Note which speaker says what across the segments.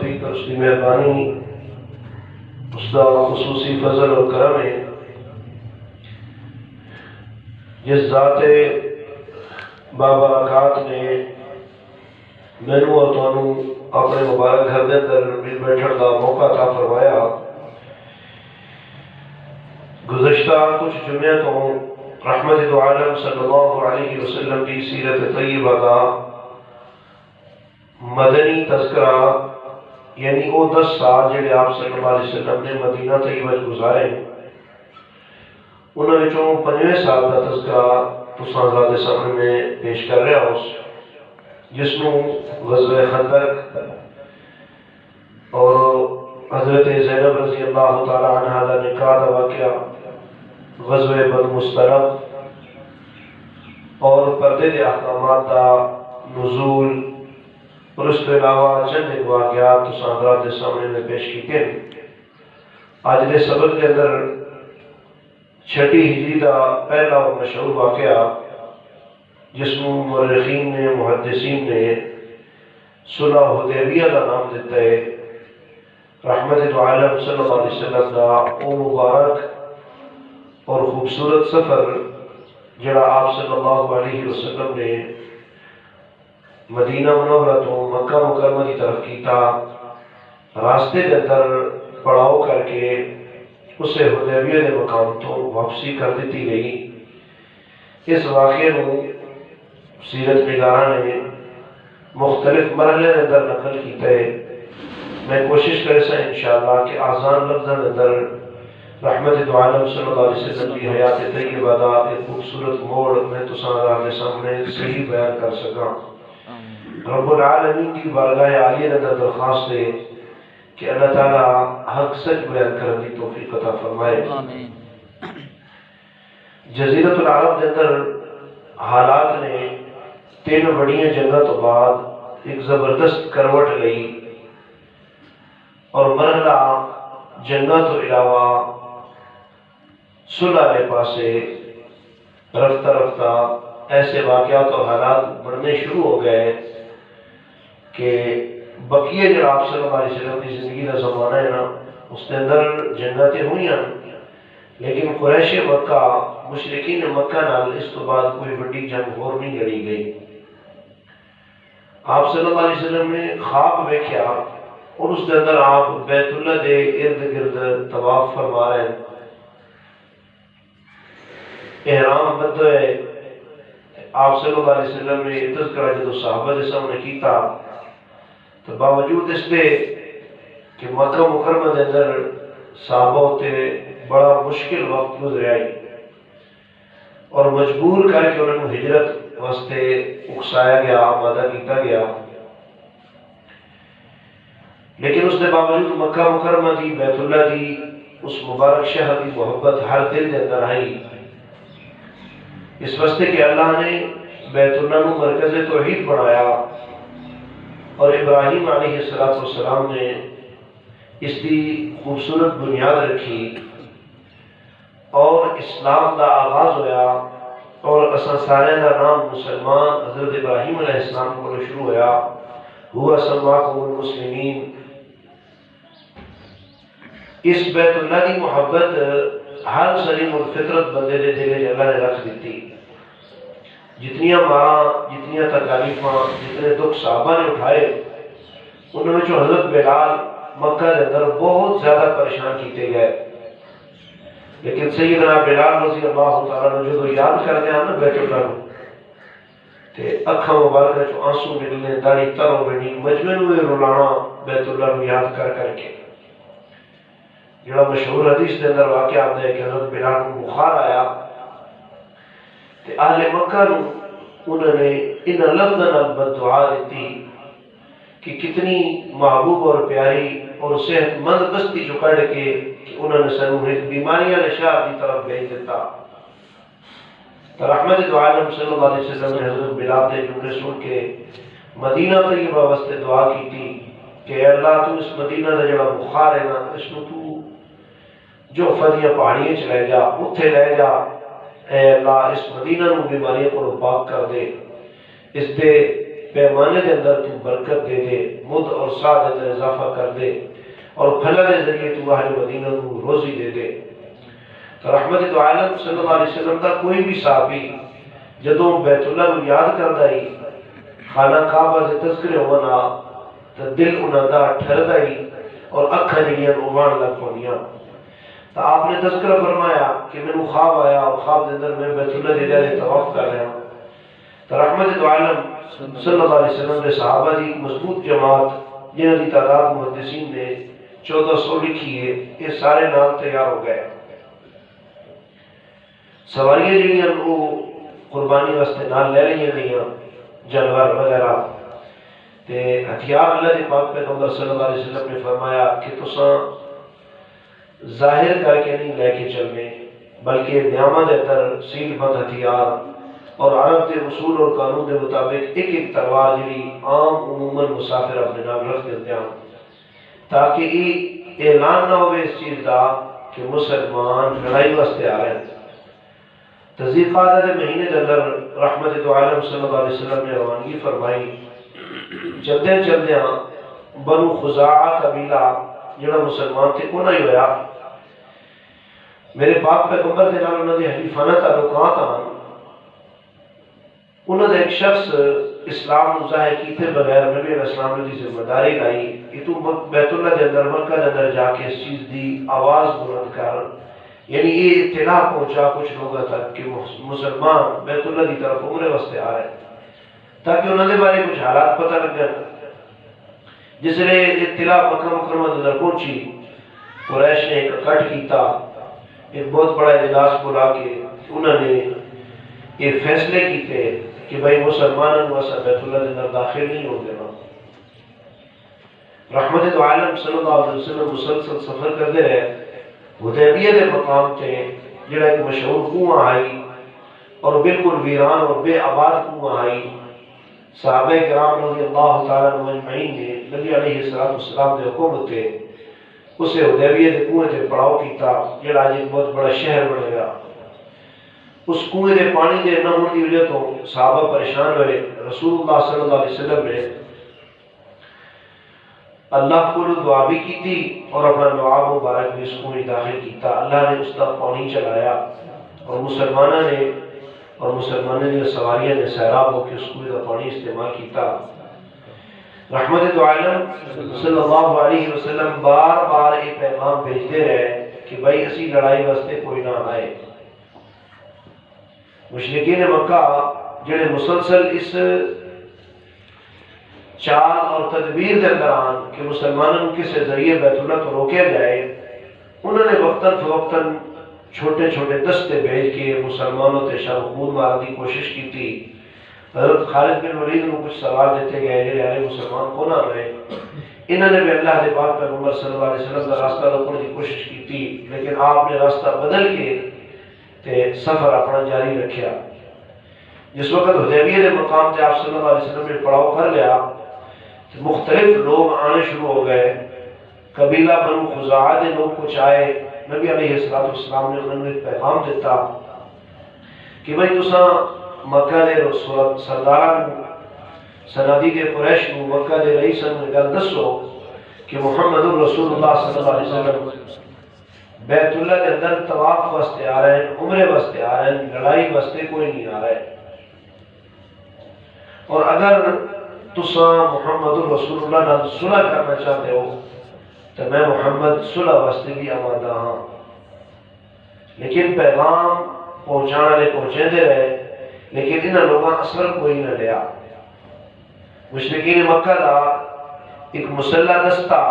Speaker 1: توفیق اور اس کی مہربانی، اس کا خصوصی فضل اور کرم ہے جس ذات بابرکات نے مینو اور تانوں اپنے مبارک گھر دے اندر مل بیٹھن کا موقع عطا فرمایا۔ گزشتہ کچھ جمعے تو رحمت دو عالم صلی اللہ علیہ وسلم کی سیرت طیبہ کا مدنی تذکرہ، یعنی وہ 10 سال جڑے آپ صلی اللہ علیہ وسلم نے مدینہ طیبہ گزارے، انہوں نے 5ویں سال کا تذکرہ تساں ذات سامنے میں پیش کر رہا ہوں، جس میں غزوہ خندق اور حضرت زینب رضی اللہ تعالی عنہ کا نکاح کا واقعہ، غزوہ بنو مصطلق اور پردے کے احکامات کا نزول، اور اس کے علاوہ چند ایک واقعات تساں ذات سامنے میں پیش کیتے ہیں۔ آج کے سبق کے اندر 6 ہجری کا پہلا اور مشہور واقعہ، جس میں مورخین نے محدثین نے صلح حدیبیہ کا نام دیتا ہے۔ رحمت دو عالم صلی اللہ علیہ وسلم کا وہ مبارک اور خوبصورت سفر جڑا آپ صلی اللہ علیہ وسلم نے مدینہ منورہ تو مکہ مکرمہ کی طرف کیتا، راستے کے اندر پڑاؤ کر کے اسے حدیبیہ کے مقام تو واپسی کر دیتی گئی۔ اس واقعے کو سیرت نگاراں نے مختلف مرحلے کے اندر نقل کیتا ہے۔ میں کوشش کرے سا انشاءاللہ کہ آسان لفظوں کے اندر رحمت دو عالم صلی اللہ علیہ وسلم کی حیات طیبہ کا ایک خوبصورت موڑ میں تساں کے سامنے صحیح بیان کر سکاں۔ رب العالمین کی بارگاہ عالیہ اندر درخواست ہے کہ اللہ تعالیٰ حق سچ بیان کرنے کی توفیق عطا فرمائے۔ جزیرۃ العرب کے اندر حالات نے 3 بڑیاں جنگوں تو بعد ایک زبردست کروٹ لئی، اور مرحلہ جنگوں تو علاوہ صلح کے پاسے رفتہ رفتہ ایسے واقعات اور حالات بڑھنے شروع ہو گئے کہ بقیہ جو آپ صلی اللہ علیہ وسلم کی زندگی کا زمانہ ہے نا، اس کے اندر جنگاتیں ہوئی ہیں، لیکن قریش مکہ مشرکین مکہ نال اس تو بعد کوئی بڑی جنگ اور نہیں لڑی گئی۔ آپ صلی اللہ علیہ وسلم نے خواب دیکھا اور اس کے اندر آپ بیت اللہ دے ارد گرد طواف فرما رہے ہیں، احرام بدھے ہے۔ آپ صلی اللہ علیہ وسلم نے تذکرہ جدو صحابہ کے سامنے کیتا تو باوجود اس کے کہ مکہ مکرمہ کے اندر صحابہ ہوتے بڑا مشکل وقت گزریا اور مجبور کر کے انہوں نے ہجرت واسطے اکسایا گیا، آمادہ کیتا گیا، لیکن اس کے باوجود مکہ مکرمہ کی بیت اللہ کی اس مبارک شہر کی محبت ہر دل کے اندر آئی، اس واسطے کہ اللہ نے بیت اللہ کو مرکز توحید بنایا اور ابراہیم علیہ السلام نے اس کی خوبصورت بنیاد رکھی اور اسلام کا آغاز ہویا، اور اساں سارے کا نام مسلمان حضرت ابراہیم علیہ السلام کو شروع ہویا، ہوا سماکم المسلمین۔ اس بیت اللہ کی محبت ہر سلیم الفطرت بندے دے دل اللہ نے رکھ دیتی۔ جتنیاں ماراں، جتنیاں تکالیفاں، جتنے دکھ صحابہ نے اٹھائے، انہوں نے جو حضرت بلال مکہ کے اندر بہت زیادہ پریشان کیتے گئے، لیکن سیدنا بلال رضی اللہ تعالیٰ نے جو یاد کرنے ہیں نا بیت اللہ کو تے اکھاں مبارکہ چو آنسو نکلنے، داڑھی تر ہو گئی، مجمع میں رولانا بیت اللہ کو یاد کر کر کے۔ جڑا مشہور حدیث کے اندر واقعہ آتا ہے کہ حضرت بلال کو بخار آیا تے اہل مکہ نو انہوں نے ان لفظاں بد دعا دیتی کہ کتنی محبوب اور پیاری اور صحت مند بستی جو کڑ کے کہ انہوں نے سنو ایک بیماریاں شہر کی طرف بھیج دیتا۔ رحمت دو عالم صلی اللہ علیہ وسلم نے حضرت بلال کے جملے سن کے مدینہ طیبہ واسطے دعا کی تھی کہ اللہ تو اس مدینہ کا جڑا بخار ہے نا، اس کو تو جو فدیہ پہاڑیاں چ لے جا، اتھے لے جا، اے اللہ اس مدینہ نو بیماریاں کو پاک کر دے، اس دے پیمانے کے اندر تو برکت دے دے، مد اور سا کے اندر اضافہ کر دے، اور پھلا کے ذریعے تو اہل مدینہ کو روزی دے دے۔ تو رحمت دو عالم صلی اللہ علیہ وسلم کا کوئی بھی صحابی جدوں بیت اللہ کو یاد کردا ہی، خانہ کعبہ سے تذکرے ہونا تو دل انہاں دا ٹھردا ہی اور اکھاں جڑیاں اوان لگ پونیاں۔ تو آپ نے تذکرہ فرمایا کہ میں خواب آیا اور خواب کے اندر میں بیت اللہ کے طواف کر رہا ہوں۔ تو رحمت دو عالم صلی اللہ علیہ وسلم کے صحابہ کی مضبوط جماعت جنہاں کی تعداد محدثین نے 1400 لکھی ہے، یہ سارے نام تیار ہو گئے۔ سواریاں جڑیاں وہ قربانی واسطے نال لے لیا گئیاں، جانور وغیرہ تے ہتھیار اللہ کے پاک پیغمبر صلی اللہ علیہ وسلم نے فرمایا کہ تساں ظاہر کر کے نہیں لے کے چلنے، بلکہ نیامہ دے اندر سیل بند ہتھیار اور عرب کے اصول اور قانون کے مطابق ایک ایک تلوار جڑی عام عموماً مسافر اپنے نام رکھ دیتے ہیں، تاکہ یہ اعلان نہ ہوئے اس چیز کا کہ مسلمان لڑائی واسطے آ رہے ہیں۔ ذی قعدہ کے مہینے کے اندر رحمت دو عالم صلی اللہ علیہ وسلم نے روانگی فرمائی۔ چلدے چلدے بنو خزاعہ قبیلہ جڑا مسلمان تھے انہاں ہی ہویا، میرے پاک پیغمبر دے نال انہاں دے حلیفانہ تعلقات آن، انہاں دا ایک شخص اسلام ظاہر کیتے بغیر نبی علیہ السلام نے ذمہ داری لائی کہ تو بیت اللہ کے اندر مکہ کے اندر جا کے اس چیز دی آواز بلند کر، یعنی یہ اطلاع پہنچا کچھ لوگوں تک کہ مسلمان بیت اللہ کی طرف عمرے واسطے آ رہے ہیں، تاکہ انہوں نے بارے کچھ حالات پتہ لگن۔ جس نے اطلاع مکہ مکرمہ اندر پہنچی، قریش نے ایک اکٹھ کیتا، ایک بہت بڑا اجلاس بلا کے انہوں نے یہ فیصلے کیتے کہ بھائی مسلمانوں کو اسا بیت اللہ کے اندر داخل نہیں ہو دینا۔ رحمت دو عالم صلی اللہ علیہ وسلم مسلسل سفر کرتے رہے، حدیبیہ کے مقام تے جڑا ایک مشہور کنواں آئی اور بالکل ویران اور بے آباد کنواں آئی، صحابہ کرام رضی اللہ تعالیٰ عنہ اجمعین نے نبی علیہ السلام کے حکم تے اسے حدیبیہ کے کنویں تے پڑاؤ کیتا، جڑا آج ایک بہت بڑا شہر بنے گا۔ اس کنویں کے پانی دے نہ ہونے کی وجہ تو صحابہ پریشان ہوئے، رسول اللہ صلی اللہ علیہ وسلم نے اللہ کو دعا بھی کی تھی اور اپنا دعا مبارک بھی اس کنویں داخل کیتا۔ اللہ نے اس کا پانی چلایا اور مسلمانوں نے سواریاں نے سیراب ہو کے اس کنویں کا پانی استعمال کیتا۔ رحمت دو عالم صلی اللہ علیہ وسلم بار بار یہ پیغام بھیجتے رہے کہ بھائی اسی لڑائی واسطے کوئی نہ آئے۔ مشرکین مکہ جڑے مسلسل اس چال اور تدبیر کے اندر آن کہ مسلمانوں کسی ذریعے بیت اللہ کو روکے جائے، انہوں نے وقتاً فوقتاً چھوٹے چھوٹے دستے بھیج کے مسلمانوں تے شر خون مارنے کی کوشش کی تھی۔ حضرت خالد بن ولید کو کچھ سوال دیتے گئے جڑے آلے مسلمان کو نہ رہے، انہوں نے بھی اللہ کے پاک پیغمبر صلی اللہ علیہ وسلم کا راستہ روکنے کی کوشش کی تھی، لیکن آپ نے راستہ بدل کے تے سفر اپنا جاری رکھیا۔ جس وقت حدیبیہ کے مقام تے آپ صلی اللہ علیہ وسلم نے پڑاؤ کر لیا، مختلف لوگ آنے شروع ہو گئے، قبیلہ بنو خزاعہ کے لوگ کچھ آئے، نبی علیہ السلام نے انہوں نے ایک پیغام دیتا کہ بھائی تساں مکہ دے سرداران سنادی کے قریش کو مکہ دے رئیساں نے گل دسو کہ محمد رسول اللہ صلی اللہ علیہ وسلم بیت اللہ کے اندر طواف واسطے آ رہے ہیں، عمرے واسطے آ رہے ہیں، لڑائی واسطے کوئی نہیں آ رہا ہے، اور اگر تساں محمد رسول اللہ نال صلح کرنا چاہتے ہو تو میں محمد صلح واسطے بھی آمادہ ہاں۔ لیکن پیغام پہنچانے والے پہنچے رہے، لیکن انہاں لوگاں اثر کوئی نہ لیا۔ مشرکین مکہ دا ایک مسلح دستہ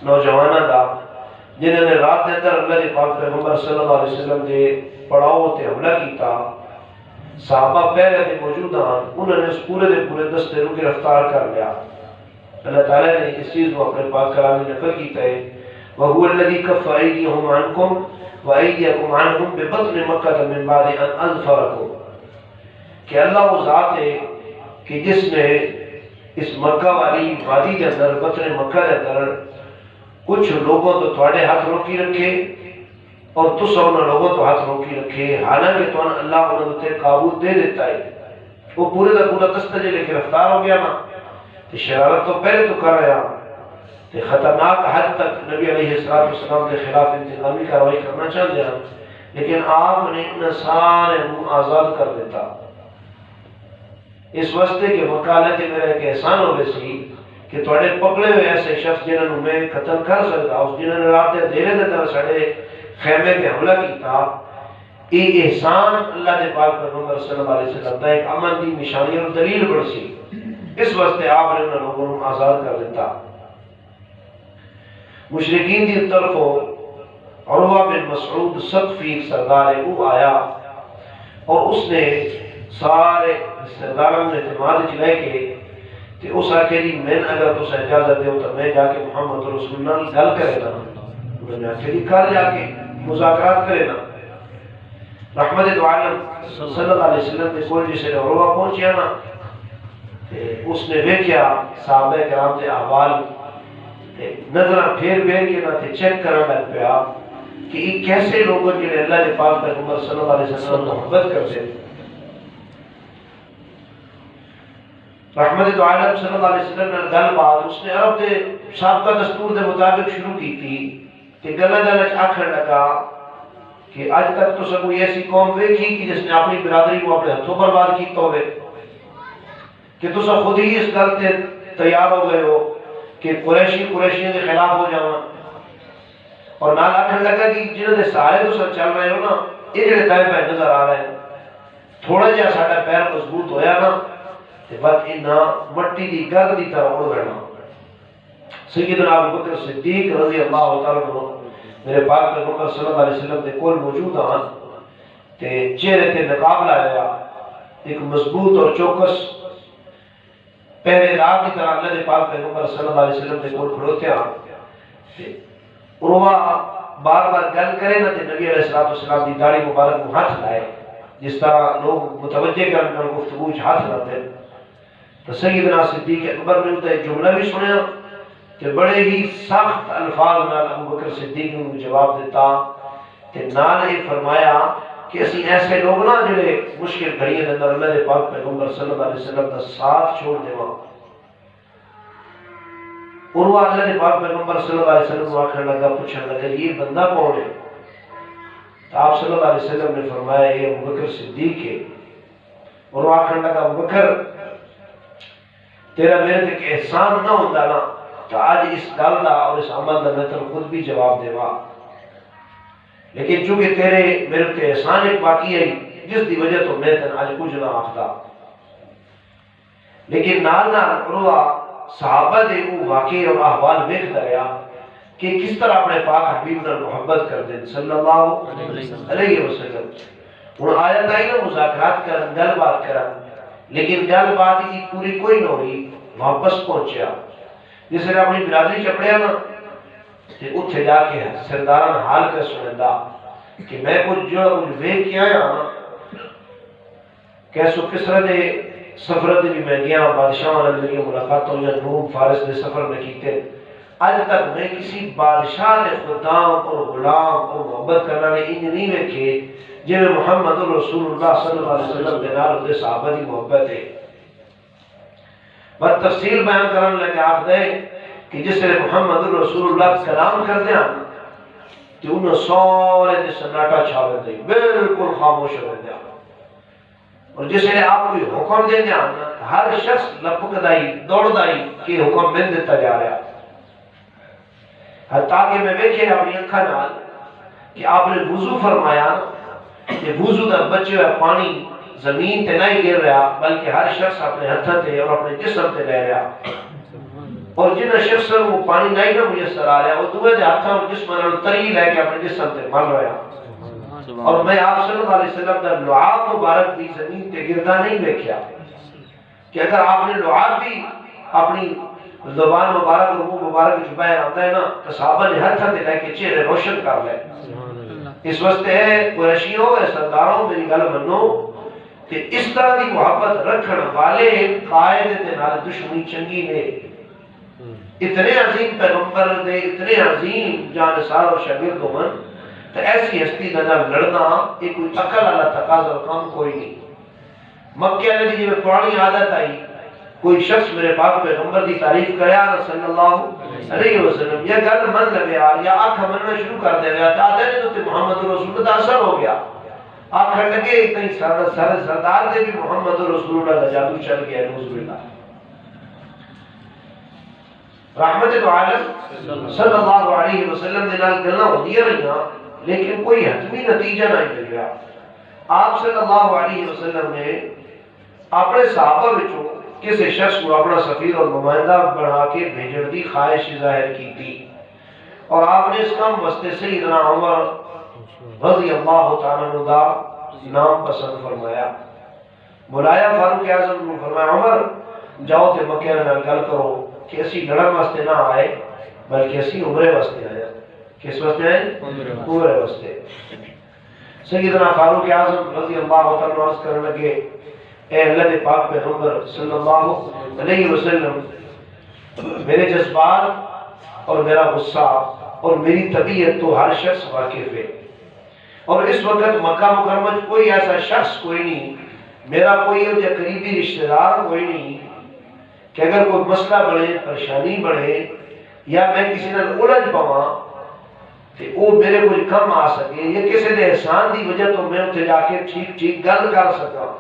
Speaker 1: نوجوانہ دا جنہوں نے رات کے اندر اللہ کے پاک پیغمبر صلی اللہ علیہ وسلم کے پڑاؤ تے حملہ کیتا، صحابہ پہلے دے موجود ہیں، انہوں نے اس پورے دے پورے دستے کو گرفتار کر لیا۔ اللہ تعالیٰ نے اس چیز کو اپنے پاک کلام میں نقل کیتا ہے، وَهُوَ الَّذِي كَفَّ أَيْدِيَهُمْ عَنْكُمْ وَأَيْدِيَكُمْ عَنْهُمْ بِبَطْنِ مَكَّةَ مِنْ بَعْدِ أَنْ أَظْفَرَكُمْ، کہ اللہ وہ ذات ہے کہ جس نے اس مکہ والی وادی کے اندر بطن مکہ کے اندر کچھ لوگوں تو تھوڑے ہاتھ روکی رکھے اور تسا انہوں لوگوں تو ہاتھ روکی رکھے، حالانکہ تو اللہ انہوں تے قابو دے دیتا ہے۔ وہ پورے دا پورا دستہ جلے گرفتار ہو گیا نا، تو شرارت تو پہلے تو کر رہا تے خطرناک حد تک نبی علیہ السلام کے خلاف انتقامی کاروائی کرنا چاہتے ہیں، لیکن آپ نے ان سارے منہ آزاد کر دیتا اس واسطے کہ وکالت میرا ایک احسان ہوئے سی کہ تھوڑے پکڑے ہوئے ایسے شخص جنہوں میں قتل کر سکتا، اس جنہوں نے رات دھیرے دے طرح سڑے خیمے کے حملہ کیتا، یہ احسان اللہ دے پاک پیغمبر صلی اللہ علیہ وسلم دا ایک امن دی نشانی اور دلیل بڑھ سی، اس واسطے آپ نے ان لوگوں کو آزاد کر دیتا۔ مشرکین دی طرف عروہ بن مسعود ثقفی سردار وہ آیا اور اس نے سارے سرداروں نے اعتماد چلائے کہ اس آکے جی میں اگر تو اجازت دے تو میں جا کے محمد رسول اللہ گل کرے نا، انہوں نے آکے جی کر جا کے مذاکرات کرے نا۔ رحمت دو عالم صلی اللہ علیہ وسلم نے کوئی جسے عروہ پہنچیا نا، اس نے دیکھیا صحابہ کرام دے احوال نظرہ پھیر کے نہ تے چیک کرنا لگ پیا کہ یہ کیسے لوگوں جنہیں اللہ کے پاک پیغمبر صلی اللہ علیہ وسلم محبت کرتے ہیں۔ رحمت عالم صلی اللہ علیہ وسلم نے گل بات اس نے عرب دے سابقہ دستور دے مطابق شروع کی تھی کہ گلہ گلہ آکھر لگا کہ آج تک تو سب کوئی ایسی قوم ویکھی کہ جس نے اپنی برادری کو اپنے ہتھوں برباد کیتا ہوئے کہ تو سب خود ہی اس گل تے تیار ہو گئے ہو کہ قریشیوں کے خلاف ہو جاؤں، اور نال آکھر لگا کہ جنہوں نے سارے تو سب چل رہے ہو نا، یہ جڑے دائیں بائیں نظر آ رہے ہیں، تھوڑا جہا ساڈا پیر مضبوط ہویا نا تے بس انہاں مٹی دی گرد دی طرح اڑ رہنا۔ سیدنا ابو بکر صدیق رضی اللہ تعالیٰ عنہ میرے پاک پیغمبر صلی اللہ علیہ وسلم دے کول موجود ہیں تے چہرے تے نقاب لایا، ایک مضبوط اور چوکس پہلے رات کی طرح اللہ دے پاک پیغمبر صلی اللہ علیہ وسلم دے کول کھڑوتے ہیں۔ عروہ بار بار گل کرے نا تے نبی علیہ السلام دی داڑھی مبارک کو ہاتھ لائے، جس طرح لوگ متوجہ کرنے گفتگو ہاتھ لاتے ہیں۔ تو سیدنا صدیق اکبر نے ایک جملہ بھی سنیا کہ بڑے ہی سخت الفاظ نال ابو بکر صدیق نے جواب دیتا تے نال یہ فرمایا کہ اسی ایسے لوگ نا جڑے مشکل گھڑیاں دے اندر اللہ دے پاک پیغمبر صلی اللہ علیہ وسلم کا ساتھ چھوڑ دیواں۔ عروہ اللہ دے پاک پیغمبر صلی اللہ علیہ وسلم کو آخر لگا، پوچھنے لگا یہ بندہ کون ہے؟ تو آپ صلی اللہ علیہ وسلم نے فرمایا یہ ابو بکر صدیق ہے۔ عروہ آخر لگا ابو بکر تیرا میرے تک احسان نہ ہوتا نا تو آج اس گل دا اور اس عمل دا میں تر خود بھی جواب دے وا، لیکن چونکہ تیرے میرے تے احسان ایک باقی ہے جس دی وجہ تو میں تن آج کچھ نہ آخدا، لیکن نال نال عروہ صحابہ دے وہ واقعے اور احوال دیکھتا رہا کہ کس طرح اپنے پاک حبیب نے محبت کر دیں صلی اللہ علیہ وسلم۔ ہن آیت آئی نا مذاکرات کرن گل بات کرن، لیکن گل بات کی پوری کوئی نہ ہوئی، واپس پہنچیا جس نے اپنی برادری چپڑیا نا تے اتھے جا کے سرداران حال کر سنندا کہ میں کچھ جو ویک کیا ہے کیسو کسرہ دے سفر دے بھی میں گیا، بادشاہ والا میری ملاقاتوں یا نوم فارس دے سفر میں کیتے، آج تک میں کسی بادشاہ دے خدام اور غلام اور محبت کرنا نے انج نہیں ویکھے جی میں محمد رسول اللہ صلی اللہ علیہ وسلم دے نال دے صحابہ دی محبت ہے۔ بس تفصیل بیان کرنے لگے آپ دے کہ جس نے محمد رسول اللہ کلام کر دیا تو انہوں سورے دے سناٹا چھاوے دے بالکل خاموش ہو دیا، اور جس نے آپ کوئی حکم دے دیا ہر شخص لپک دائی دوڑ دائی کہ حکم میں دیتا جا رہا، حتیٰ کہ میں دیکھے اپنی اکھا نال کہ آپ نے وضو فرمایا کہ وضو دا بچے ہوئے پانی زمین تے نہیں گر رہا بلکہ ہر شخص اپنے ہتھاں تے اور اپنے جسم تے لے رہا، اور جن شخص وہ پانی نہیں نہ میسر آ رہا وہ دوے دے ہتھاں اور جسم نال تری لے کے اپنے جسم تے مل رہا، اور میں آپ صلی اللہ علیہ وسلم دا لعاب مبارک بھی زمین تے گردا نہیں دیکھا کہ اگر آپ نے لعاب بھی اپنی زبان مبارک اور منہ مبارک چھپائے آتا ہے نا تو صحابہ نے ہر تھے لے کے چہرے روشن کر لے۔ اس واسطے ہے قریشیوں اے سرداروں میری گل منو کہ اس طرح دی محبت رکھن والے قائد دے نال دشمنی چنگی نے، اتنے عظیم پیغمبر دے اتنے عظیم جانسار اور شاگرد ہومن تو ایسی ہستی نال لڑنا یہ کوئی عقل والا تقاضا کام کوئی نہیں۔ مکے والے دی پرانی عادت آئی کوئی شخص میرے پاک پیغمبر دی تعریف کریا صلی اللہ علیہ وسلم یا گل من لگیا یا آنکھ مننا شروع کر دے گیا آدھے نے تو محمد رسول اللہ اثر ہو گیا آنکھ لگے کہیں سردار دے بھی محمد رسول اللہ کا جادو چل گیا نعوذ باللہ رحمت عالم صلی اللہ علیہ وسلم دے نال گلاں ہوندیاں رہیاں لیکن کوئی حتمی نتیجہ نہیں ملیا آپ صلی اللہ علیہ وسلم نے اپنے صحابہ وچوں کسی شخص کو اپنا سفیر اور نمائندہ بنا کے بھیجن دی خواہش ظاہر کی تھی اور آپ نے اس کام واسطے سیدنا عمر رضی اللہ تعالیٰ عنہ دا نام پسند فرمایا بلایا فاروق اعظم نے فرمایا عمر جاؤ تے مکے نال گل کرو کہ اسی لڑن واسطے نہ آئے بلکہ اسی عمرے واسطے آئے کس واسطے آئے عمرے واسطے سیدنا فاروق اعظم رضی اللہ تعالیٰ عنہ کرنے لگے اے اللہ کے پاک پیغمبر صلی اللہ علیہ وسلم میرے جذبات اور میرا غصہ اور میری طبیعت تو ہر شخص واقف ہے اور اس وقت مکہ مکرمہ کوئی ایسا شخص کوئی نہیں میرا کوئی قریبی رشتہ دار کوئی نہیں کہ اگر کوئی مسئلہ بڑھے پریشانی بڑھے یا میں کسی نے الجھ پاواں کہ وہ میرے کچھ کم آ سکے یا کسی نے احسان دی وجہ تو میں اتنے جا کے ٹھیک ٹھیک گل کر سکا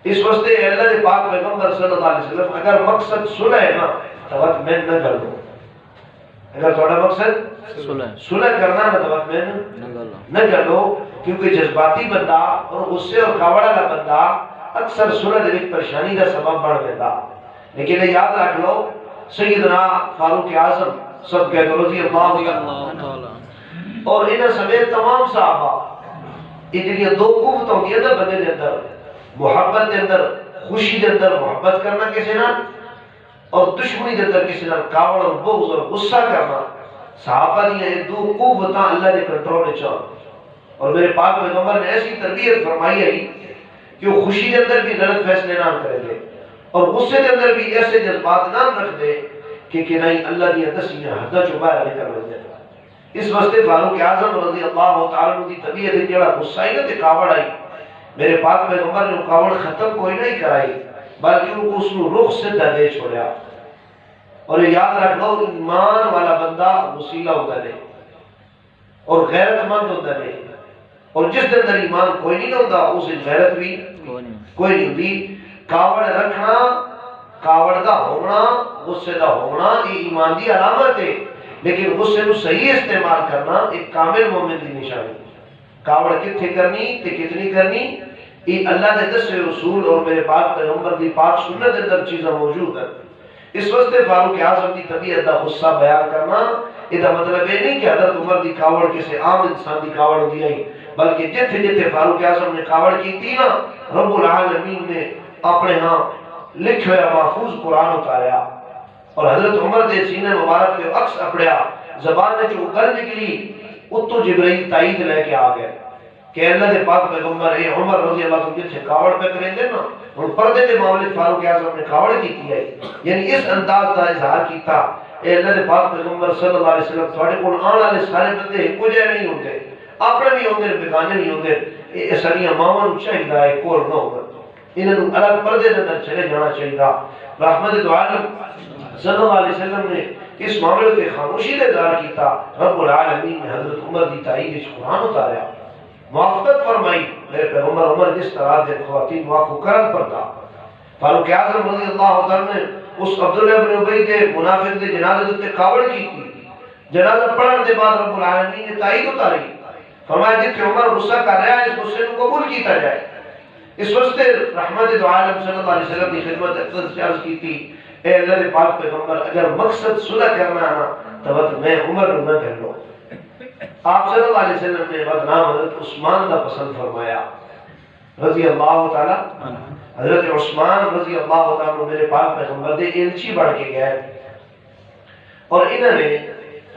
Speaker 1: اس واسطے اللہ کے پاک پیغمبر صلی اللہ علیہ وسلم اگر مقصد صلح ہے نا تو وقت میں نہ کر لوں اگر تھوڑا مقصد صلح کرنا نا تو وقت میں نہ کر لو کیونکہ جذباتی بندہ اور غصے اور کاوڑ والا بندہ اکثر صلح دے پریشانی کا سبب بن جاتا لیکن یاد رکھ لو سیدنا فاروق اعظم سب کے رضی اللہ اور انہاں سمیت تمام صحابہ یہ جڑی دو قوت ہوندی ہے بندے دے اندر محبت دے اندر خوشی دے اندر محبت کرنا کسی نال اور دشمنی دے اندر کسی نال کاوڑ اور بغض اور غصہ کرنا صحابہ دی یہ دو قوتاں اللہ دے کنٹرول وچ اور میرے پاک پیغمبر نے ایسی تربیت فرمائی ہے کہ وہ خوشی دے اندر بھی غلط فیصلے نہ کرے دے اور غصے دے اندر بھی ایسے جذبات نہ رکھ دے کہ نہیں اللہ دی دسیاں حداں چوں باہر نکل وجے اس واسطے فاروق اعظم رضی اللہ تعالی عنہ دی طبیعت جڑا غصہ ہے تے کاوڑ آئی میرے پاک پیغمبر نے کاوڑ ختم کوئی نہیں کرائی بلکہ وہ اس کو رخ سے دے چھوڑیا اور یاد رکھ لو ایمان والا بندہ وسیلہ ہوتا ہے اور غیرت مند ہوتا ہے اور جس دن اندر ایمان کوئی نہیں ہوتا اس غیرت بھی کوئی نہیں ہوتی کاوڑ رکھنا کاوڑ دا ہونا غصے دا ہونا یہ ایمان دی علامت ہے لیکن غصے کو صحیح استعمال کرنا ایک کامل مومن دی نشانی کاوڑ کتنے کرنی تے کتنی کرنی یہ اللہ نے دسے اصول اور میرے پاک پیغمبر دی پاک سنت اندر چیزاں موجود ہیں اس واسطے فاروق اعظم دی طبیعت دا غصہ بیان کرنا یہ مطلب یہ نہیں کہ حضرت عمر دی کاوڑ کسی عام انسان دی کاوڑ ہوندی ہے بلکہ جتھے جتھے فاروق اعظم نے کاوڑ کی تھی نا رب العالمین نے اپنے ہاں لکھ ہویا محفوظ قرآن اتاریا اور حضرت عمر دے سینے مبارک کے عکس اپڑیا زبان میں جو گل نکلی اتو جبرائیل تائید لے کے آ گئے کہ اللہ دے پاک پیغمبر اے عمر رضی اللہ عنہ سے کاوڑ پہ کریں دے نا اور پردے دے معاملے فاروق اعظم نے کاوڑ کی ہے یعنی اس انداز کا اظہار کیتا اے اللہ دے پاک پیغمبر صلی اللہ علیہ وسلم تھوڑے کول آن والے سارے بندے کچھ نہیں ہوندے اپنے بھی ہوندے بیگانے نہیں ہوندے اے ساریاں ماواں نوں چاہیدا ہے کول نہ ہو انہوں نے الگ پردے کے اندر چلے جانا چاہیے رحمت دو عالم صلی اللہ علیہ وسلم نے اس معاملے کے خاموشی نے اظہار کیتا رب العالمین نے حضرت عمر دی تائید اس قرآن اتاریا موافقت فرمائی میرے پیغمبر عمر جس طرح دے خواتین واقع کرن پڑتا فاروق اعظم رضی اللہ عنہ نے اس عبداللہ بن ابی کے منافق دے جنازے تے کاوڑ کی تھی جنازہ پڑھن دے بعد رب العالمین نے تائید اتاری فرمایا جتنے عمر غصہ کر رہا ہے اس غصے کو قبول کیتا جائے اس واسطے رحمت دو عالم صلی اللہ علیہ وسلم کی خدمت اقدس عرض کی تھی اے اللہ کے پاک پیغمبر اگر مقصد صلح کرنا ہے تو میں عمر نہ کر لوں آپ صلی اللہ علیہ وسلم نے بدنام حضرت عثمان کا پسند فرمایا رضی اللہ تعالی حضرت عثمان رضی اللہ تعالی میرے پاک پیغمبر دے ایلچی بڑھ کے گئے اور انہوں نے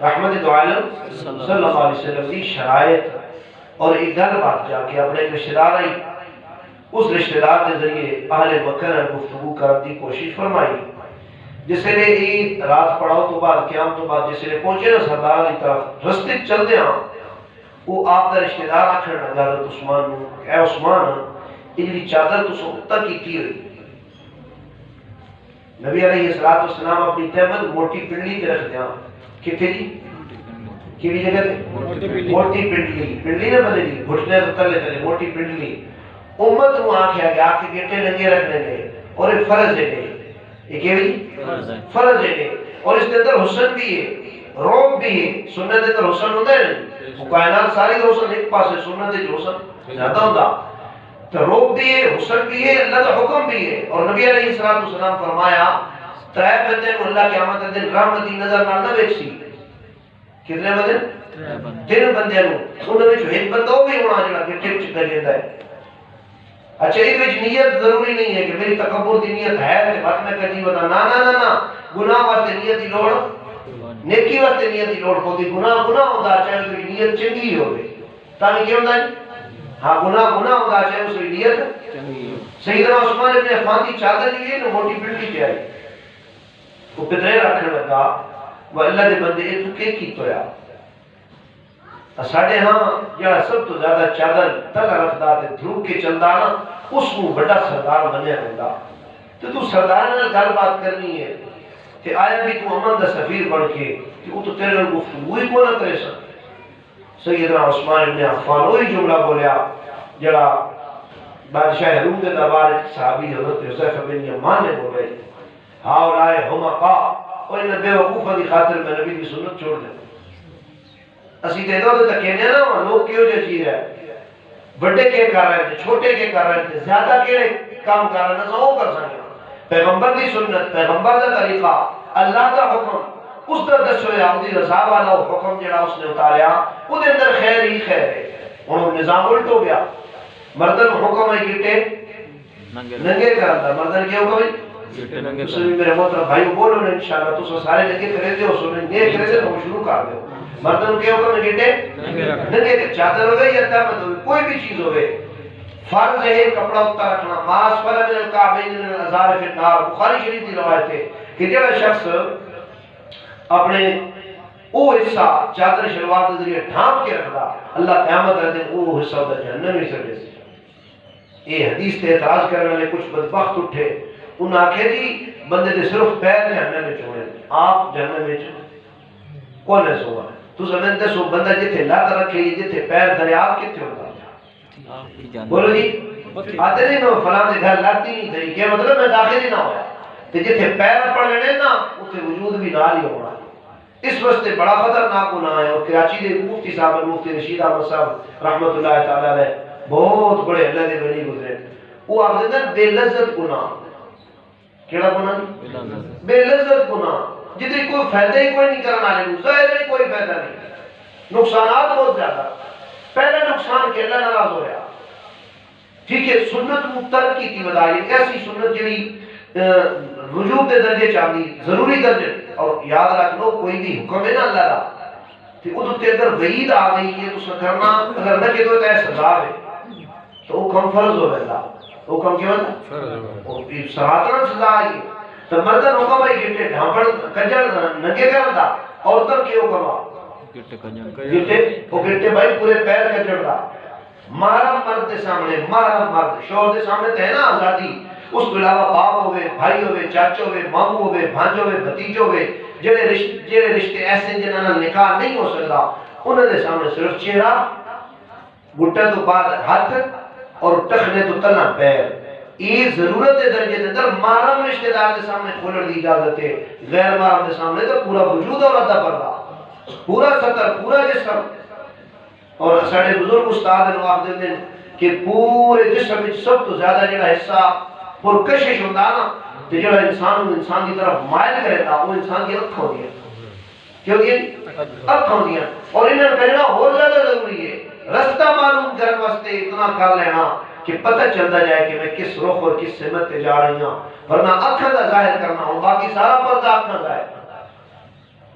Speaker 1: رحمت دو عالم صلی اللہ علیہ وسلم کی شرائط اور ایک گل بات جا کے اپنے رشتہ دار آئی اس رشتہ دار کے ذریعے اہل مکہ نے گفتگو کرنے کی کوشش فرمائی جس نے یہ رات پڑھاؤ تو بعد قیام تو بعد جس نے پہنچے نا سردار کی طرف رستے چلتے ہاں وہ آپ کا رشتہ دار آخر لگا حضرت عثمان اے عثمان یہ چادر تو سوتا کی ہوئی. نبی علیہ الصلوۃ والسلام اپنی تہمت موٹی پنڈلی تے رکھ دیاں. کتنے جی کیڑی جگہ تے موٹی پنڈلی نہ بدلی گھٹنے تو تلے تلے موٹی پنڈلی. امت نو آکھیا گیا کہ گٹے ننگے رکھنے نے اور یہ فرض ہے. یہ کہ فرض ہے اور اس کے اندر حسن بھی ہے روب بھی ہے. سنت کے اندر حسن ہوتا ہے نا وہ کائنات ساری حسن ایک پاس ہے. سنت کے حسن زیادہ ہوتا تو روب بھی ہے حسن بھی ہے اللہ کا حکم بھی ہے. اور نبی علیہ الصلوۃ والسلام فرمایا ترے بندے کو اللہ قیامت کے دن رحمتی نظر نہ ویکسی. کتنے بندے؟ تین بندے نو انہاں وچ ایک بندہ وہ بھی ہونا جڑا گٹے وچ گلیندا ہے. اچھا یہ نیت ضروری نہیں ہے کہ میری تکبر دی نیت ہے کہ بات میں کجی بتا نا نا نا نا. گناہ واسطے نیت دی لوڑ نیکی واسطے نیت دی لوڑ ہوتی. گناہ ہوتا چاہے اس کی نیت چنگی ہوے تاکہ کیا ہوتا ہے ہاں گناہ ہوتا چاہے اس کی نیت سیدنا عثمان ابن عفان کی چادر دی ہے موٹی پنڈلی پہ آئی وہ پترے رکھنے لگا وہ اللہ دے بندے یہ تو کی تویا. ساڑھے ہاں جہاں سب تو زیادہ چادر تلا رکھدا تے دھروپ کے چلدا نا اس کو بڑا سردار بنیا ہوندا. تو سردار نال گل بات کرنی ہے کہ آیا بھی تو امن دا سفیر بن کے کہ وہ تو تیرے کو گفتگو ہی کو نہ کرے سن. سیدنا عثمان ابن عفان وہی جملہ بولیا جڑا بادشاہ روم کے دربار صحابی حضرت حذیفہ بن یمان نے بولے ہاؤلائے ہمقا اور ان بے وقوفہ کی خاطر میں نبی کی سنت چھوڑ دیں. اسی دے دو تو کہنے نا لوگ کیوں جو چیز ہے بڑے کے کر رہے تھے چھوٹے کے کر رہے تھے زیادہ کیڑے کام کر رہے ہیں وہ کر سکتے. پیغمبر کی سنت پیغمبر کا طریقہ اللہ کا حکم اس در دسو یا دی رضا والا حکم جڑا اس نے اتاریا وہ دے اندر خیر ہی خیر ہے. انہوں نظام الٹ ہو گیا. مردن حکم ہے گٹے ننگے کرتا مردن کیا حکم ہے میرے محترم بھائی بولو نا انشاءاللہ تو سارے ننگے کرے دے اور ننگے کرے دے تو شروع کر دے. مردن کیا حکم ہے گٹے ننگے چادر ہوئے یا تہمت ہوئے کوئی بھی چیز ہوئے فرض ہے کپڑا اتار رکھنا. ماس فلا من الکعبین من الازار فی النار. بخاری شریف کی روایت ہے کہ جڑا شخص اپنے وہ حصہ چادر شلوار کے ذریعے ڈھانپ کے رکھتا اللہ قیامت رہتے وہ حصہ ہوتا جہنم ہی سکے سے. یہ حدیث تے اعتراض کرنے والے کچھ بدبخت اٹھے انہوں آکھے جی بندے دے صرف پیر جہنم میں چھوڑے آپ جہنم میں کون ہے سوا تو زمین دے سو بندہ جتھے لات رکھے جتھے پیر دریاب کتھے ہوتا بولو جی آتے نہیں میں فلاں دے گھر لاتی نہیں تھی کیا مطلب میں داخل ہی نہ ہویا تے جتھے پیر پڑ لینے نا اتھے وجود بھی نہ ہی ہونا. اس واسطے بڑا خطرناک گناہ ہے. اور کراچی دے مفتی صاحب مفتی رشید احمد صاحب رحمت اللہ تعالی علیہ بہت بڑے اللہ دے ولی گزرے وہ آپ دے بے لذت گناہ. کیڑا گناہ بے لذت گناہ جدی کوئی فائدہ ہی کوئی نہیں کرنا والے ظاہر ہے کوئی فائدہ نہیں. نقصانات بہت زیادہ. پہلا نقصان کہ اللہ ناراض ہو رہا. ٹھیک ہے سنت مختار کی تھی بدائی ایسی سنت جڑی وجوب دے درجے چاہتی ضروری درجے. اور یاد رکھ لو کوئی بھی حکم ہے نا اللہ کا تو ادھر تے اگر وعید آ گئی کہ اس کرنا اگر نہ کہ تو تے سزا ہے تو حکم فرض ہو گیا. حکم کیا ہوتا فرض ہو سراتن سزا ہے. تو مردن حکم ہے گٹے ڈھانپڑ کنجر ننگے کرتا عورتن کی حکم گٹے وہ گٹے بھائی پورے پیر کنجر دا. محرم مرد دے سامنے محرم مرد شوہر دے سامنے تے نا آزادی. اس کے علاوہ باپ ہوئے بھائی ہوئے چاچو ہوئے مامو ہوئے بھانجو ہوئے بھتیجو ہوئے جڑے رشتے ایسے جنہاں نکاح نہیں ہو سکتا انہوں نے سامنے صرف چہرہ گھٹنے تو بعد ہاتھ اور ٹخنے تو تلنا پیر. یہ ضرورت دے درجے دے اندر محرم رشتہ دار کے سامنے کھولنے دی اجازت ہے. غیر محرم کے سامنے تو پورا وجود اور ادھا پردہ پورا سطر پورا جسم. اور ساڑھے بزرگ استاد نے آپ دیتے ہیں کہ پورے جسم میں سب تو زیادہ جڑا حصہ پرکشش ہوتا نا تو جڑا انسان کی طرف مائل کرے تھا وہ انسان کی اکھ ہوتی ہے. کیوں کہ اکھ ہوتی ہے اور انہیں کہنا اور زیادہ ضروری ہے. رستہ معلوم کرنے واسطے اتنا کر لینا کہ پتہ چلتا جائے کہ میں کس رخ اور کس سمت پہ جا رہی ہوں. ورنہ اکھ کا ظاہر کرنا ہوں باقی سارا پردہ اکھ کا ظاہر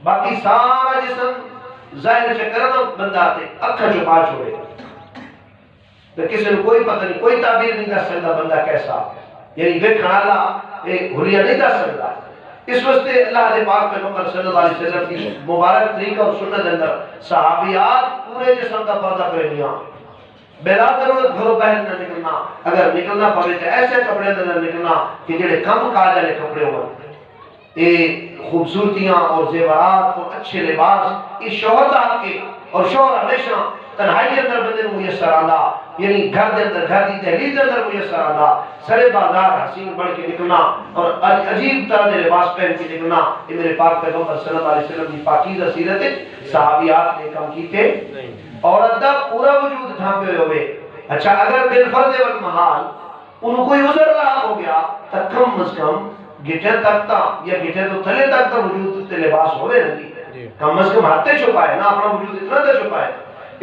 Speaker 1: باقی سارا جسم ظاہر کرنا بندہ آتے اکھ چھپا چھوڑے تو کسی نے کوئی پتہ نہیں کوئی تعبیر نہیں کر سکتا بندہ کیسا یعنی دیکھنا اللہ ایک حلیہ نہیں کر سکتا. اس واسطے اللہ دے پاک پیغمبر صلی اللہ علیہ وسلم کی مبارک طریقہ اور سنت اندر صحابیات پورے جسم کا پردہ کرنیاں بلا ضرورت گھروں باہر نہ نکلنا، اگر نکلنا پڑے تو ایسے کپڑے اندر نکلنا کہ جڑے کم کاج والے کپڑے ہوں۔ یہ خوبصورتیاں اور زیورات اور اچھے لباس یہ شوہر آپ کے، اور شوہر ہمیشہ تنہائی اندر بندے کو میسر آندا، یعنی گھر دے اندر، گھر دی دہلیز دے اندر میسر آندا، سرے بازار حسین بن کے نکلنا اور عجیب طرح دے لباس پہن کے نکلنا، یہ میرے پاک پیغمبر صلی اللہ علیہ وسلم کی پاکیزہ سیرت ہے، صحابیات نے کم کیتے عورت دا پورا وجود ڈھانپے ہوئے۔ اچھا اگر بالفرض والمحال انہوں کوئی عذر رہا ہو گیا تو کم از کم گٹے تک تا یا گٹے تو تھلے تک تا وجود تے لباس ہوئے نہیں، کم از کم ہاتھے چھپائے نا، اپنا وجود اتنا تا چھپائے۔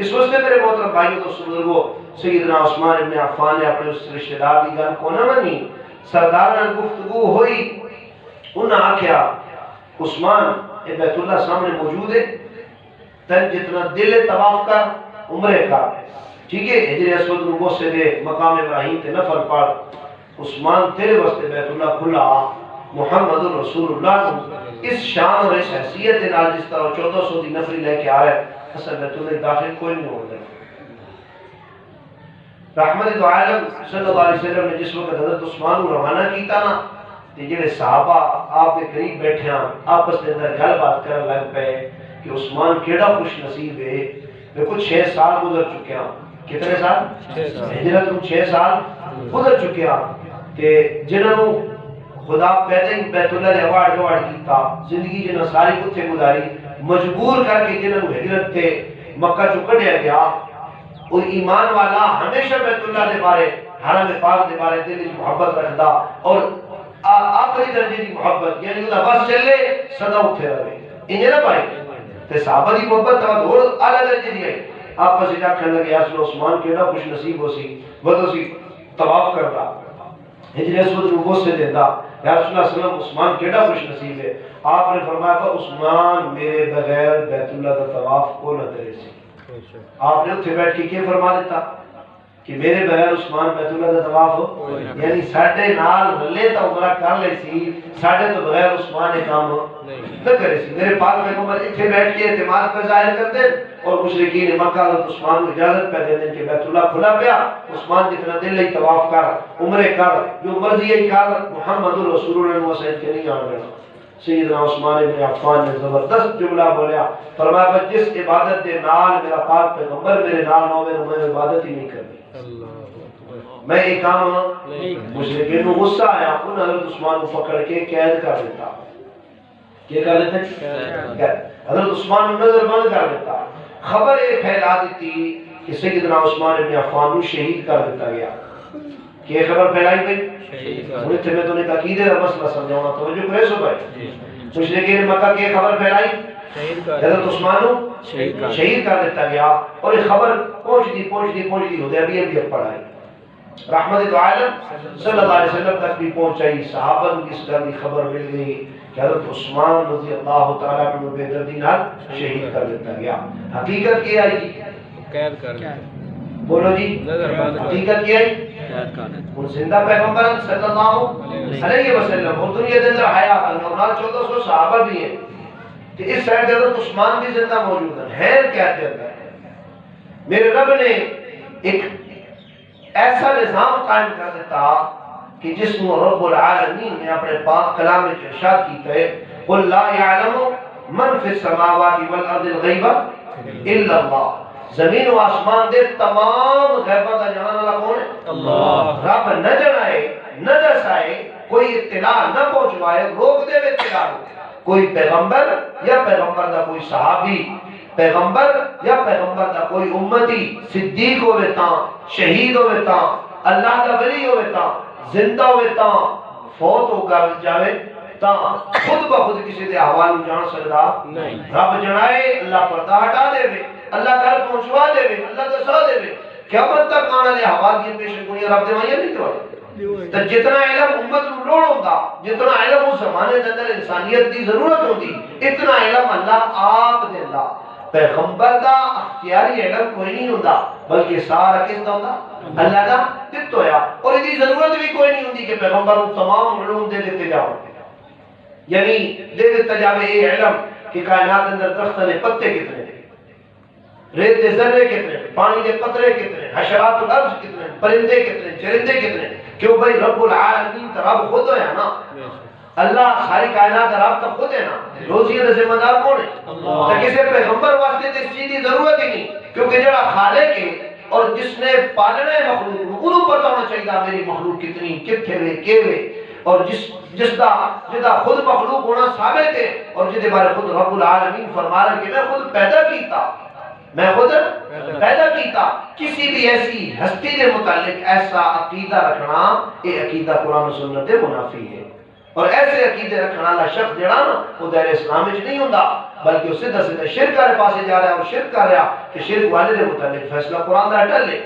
Speaker 1: اس وقت میرے محترم بھائیوں تو بزرگوں، سیدنا عثمان ابن عفان نے اپنے اس رشتہ دار دی گل کو نہ منی، سردار نے گفتگو ہوئی، انہاں آکھیا عثمان اے بیت اللہ سامنے موجود ہے، تن جتنا دل طواف کر عمرے کا، ٹھیک ہے، حجر اسود نبو سے دے مقام ابراہیم تے نفل پڑھ، عثمان تیرے واسطے بیت اللہ کھلا، محمد رسول اللہ اس شان اور اس حیثیت دے نال جس طرح 1400 دی نفری لے کے آ رہا ہے، اصل بیت اللہ داخل کوئی نہیں ہو گیا۔ رحمت دو عالم صلی اللہ علیہ وسلم نے جس وقت حضرت عثمان کو روانہ کیتا نا، تے جڑے صحابہ آپ کے قریب بیٹھے ہیں آپس کے اندر گل بات کرن لگ پے کہ عثمان کیڑا خوش نصیب ہے، دیکھو 6 سال گزر چکے ہیں، کتنے سال؟ ہجرت کو 6 سال گزر چکے ہیں، کہ جنہوں خدا پیدا ہی بیت اللہ نے اوارڈ کیتا، زندگی جنہوں ساری کتے گزاری، مجبور کر کے جنہوں ہجرت تھے مکہ چو کڈیا گیا، اور ایمان والا ہمیشہ بیت اللہ دے بارے، حرم پاک دے بارے دل کی محبت رکھدا، اور آخری درجے کی محبت، یعنی وہ بس چلے سدا اٹھے رہے، انجھے نہ پائے تے صحابہ دی محبت اور اعلیٰ درجے دی ہے۔ آپ پس اجا کھڑنے لگے یاسر عثمان کیڑا خوش نصیب ہو سی، وہ تو سی طواف کرتا، ہجر اسود نبو سے دیتا، یا رسول اللہ صلی اللہ علیہ وسلم عثمان کیڑا خوش نصیب ہے۔ آپ نے فرمایا کہ عثمان میرے بغیر بیت اللہ کا طواف کو نہ کرے سی۔ آپ نے اتھے بیٹھ کے کیا فرما دیتا کہ میرے بغیر عثمان بیت اللہ کا طواف ہو، یعنی ساڑھے نال رلے تا عمرہ کر لے سی، ساڑھے تو بغیر عثمان نے کام نہ کرے سی۔ میرے پاک پیغمبر اتھے بیٹھ کے اعتماد پر ظاہر کرتے، اور مشرکین مکہ حضرت عثمان کو اجازت پہ دے دیں کہ بیت اللہ کھلا پیا، عثمان جتنا دل لئی طواف کر، عمرے کر، جو مرضی ہے کر، محمد رسول اللہ وسلم کے نہیں آن رہا۔ سیدنا عثمان ابن عفان نے زبردست جملہ بولیا، فرمایا کہ جس عبادت دے نال میرا پاک پیغمبر میرے نال نہ ہوئے میں عبادت ہی نہیں کرنی۔ میں ایک کام مشرکین کو غصہ آیا، انہوں نے حضرت عثمان کو پکڑ کے قید کر دیتا۔ کیا کر دیتے؟ حضرت عثمان کو نظر بند کر دیتا، خبر یہ پھیلا دیتی کہ سیدنا عثمان ابن عفان کو شہید کر دیتا گیا۔ کیا خبر پھیلائی گئی؟ انہیں تھے میں تو نے عقیدے کا مسئلہ سمجھاؤں توجہ کرے سو بھائی، مشرکین مکہ کی خبر پھیلائی حضرت عثمان کو شہید کر دیتا گیا، اور یہ خبر پہنچتی حدیبیہ بھی پڑھائی، رحمت عالم صلی اللہ علیہ وسلم تک بھی پہنچائی، صحابہ کو اس گل کی خبر مل گئی کہ حضرت عثمان رضی اللہ تعالیٰ عنہ بے دردی نال شہید کر دیتا گیا۔ حقیقت کیا ہے جی؟ قید کر دیا، بولو جی حقیقت کیا ہے؟ اور زندہ پیغمبر صلی اللہ علیہ وسلم اور دنیا دے اندر حیات اور 1400 صحابہ بھی ہیں، کہ اس سائڈ حضرت عثمان بھی زندہ موجود ہیں۔ کیا کہتا ہے میرے رب نے ایک ایسا نظام قائم کر دیتا کہ جس میں رب العالمین نے اپنے پاک کلام میں ارشاد کیتا ہے قل لا يعلم من في السماوات والارض الغیب الا اللہ، زمین و آسمان دے تمام غیبہ کا جاننے والا کون ہے؟ اللہ۔ رب نہ جنائے نہ دسائے، کوئی اطلاع نہ پہنچوائے، روک دے وے اطلاع، کوئی پیغمبر یا پیغمبر دا کوئی صحابی، پیغمبر یا پیغمبر دا کوئی امتی، صدیق ہوئے تاں، شہید ہوئے تاں، اللہ دا ولی ہوئے تاں، زندہ ہوئے تاں، فوت ہو کر جاوے تاں خود بخود کسی دے احوال جان سکتا نہیں۔ رب جنائے اللہ پردہ ہٹا دے وے، اللہ گھر پہنچوا دے وے، اللہ دسا دے وے، قیامت تک آنے لے حوال کی پیشن کنی رب دے وائیاں نہیں کروا۔ تو جتنا علم امت کو لوڑ ہوتا، جتنا علم اس زمانے کے اندر انسانیت کی ضرورت ہوتی، اتنا علم اللہ آپ دے اللہ۔ پیغمبر دا اختیاری علم کوئی نہیں ہوتا، بلکہ سارا کس دا ہوتا؟ اللہ دا دت ہویا، اور اتنی ضرورت بھی کوئی نہیں ہوتی کہ پیغمبر کو تمام علوم دے دیتے جاؤ، یعنی دے دیتا جاوے یہ علم کہ کائنات اندر درخت نے پتے کتنے، ریت کے ذرے کتنے، پانی کے قطرے کتنے، حشرات الارض کتنے، پرندے کتنے، چرندے کتنے. کیوں بھائی رب العالمین کا رب خود ہے نا، اللہ ساری کائنات کا رب تو خود ہے نا. روزی کا ذمہ دار کون ہے؟ تو کسی پیغمبر واسطے تو اس چیز کی ضرورت ہی نہیں، کیونکہ جڑا خالق ہے اور جس نے پالنا ہے مخلوق انہوں پتہ ہونا چاہیے میری مخلوق کتنی کتنے وے کیوے، اور جس دا خود مخلوق ہونا ثابت ہے اور جس بارے خود رب العالمین فرما رہے کہ میں خود پیدا کیتا، میں خود پیدا کیتا. کسی بھی ایسی ہستی کے متعلق ایسا عقیدہ رکھنا یہ عقیدہ قرآن و سنت منافی ہے. اور ایسے عقیدے رکھنے والا شخص جڑا نا وہ دائرہ اسلام وچ نہیں ہوندا، بلکہ وہ سیدھا سیدھا شرک والے پاسے جا رہا ہے، اور شرک کر رہا کہ شرک والے دے متعلق فیصلہ قرآن دا ٹل لے.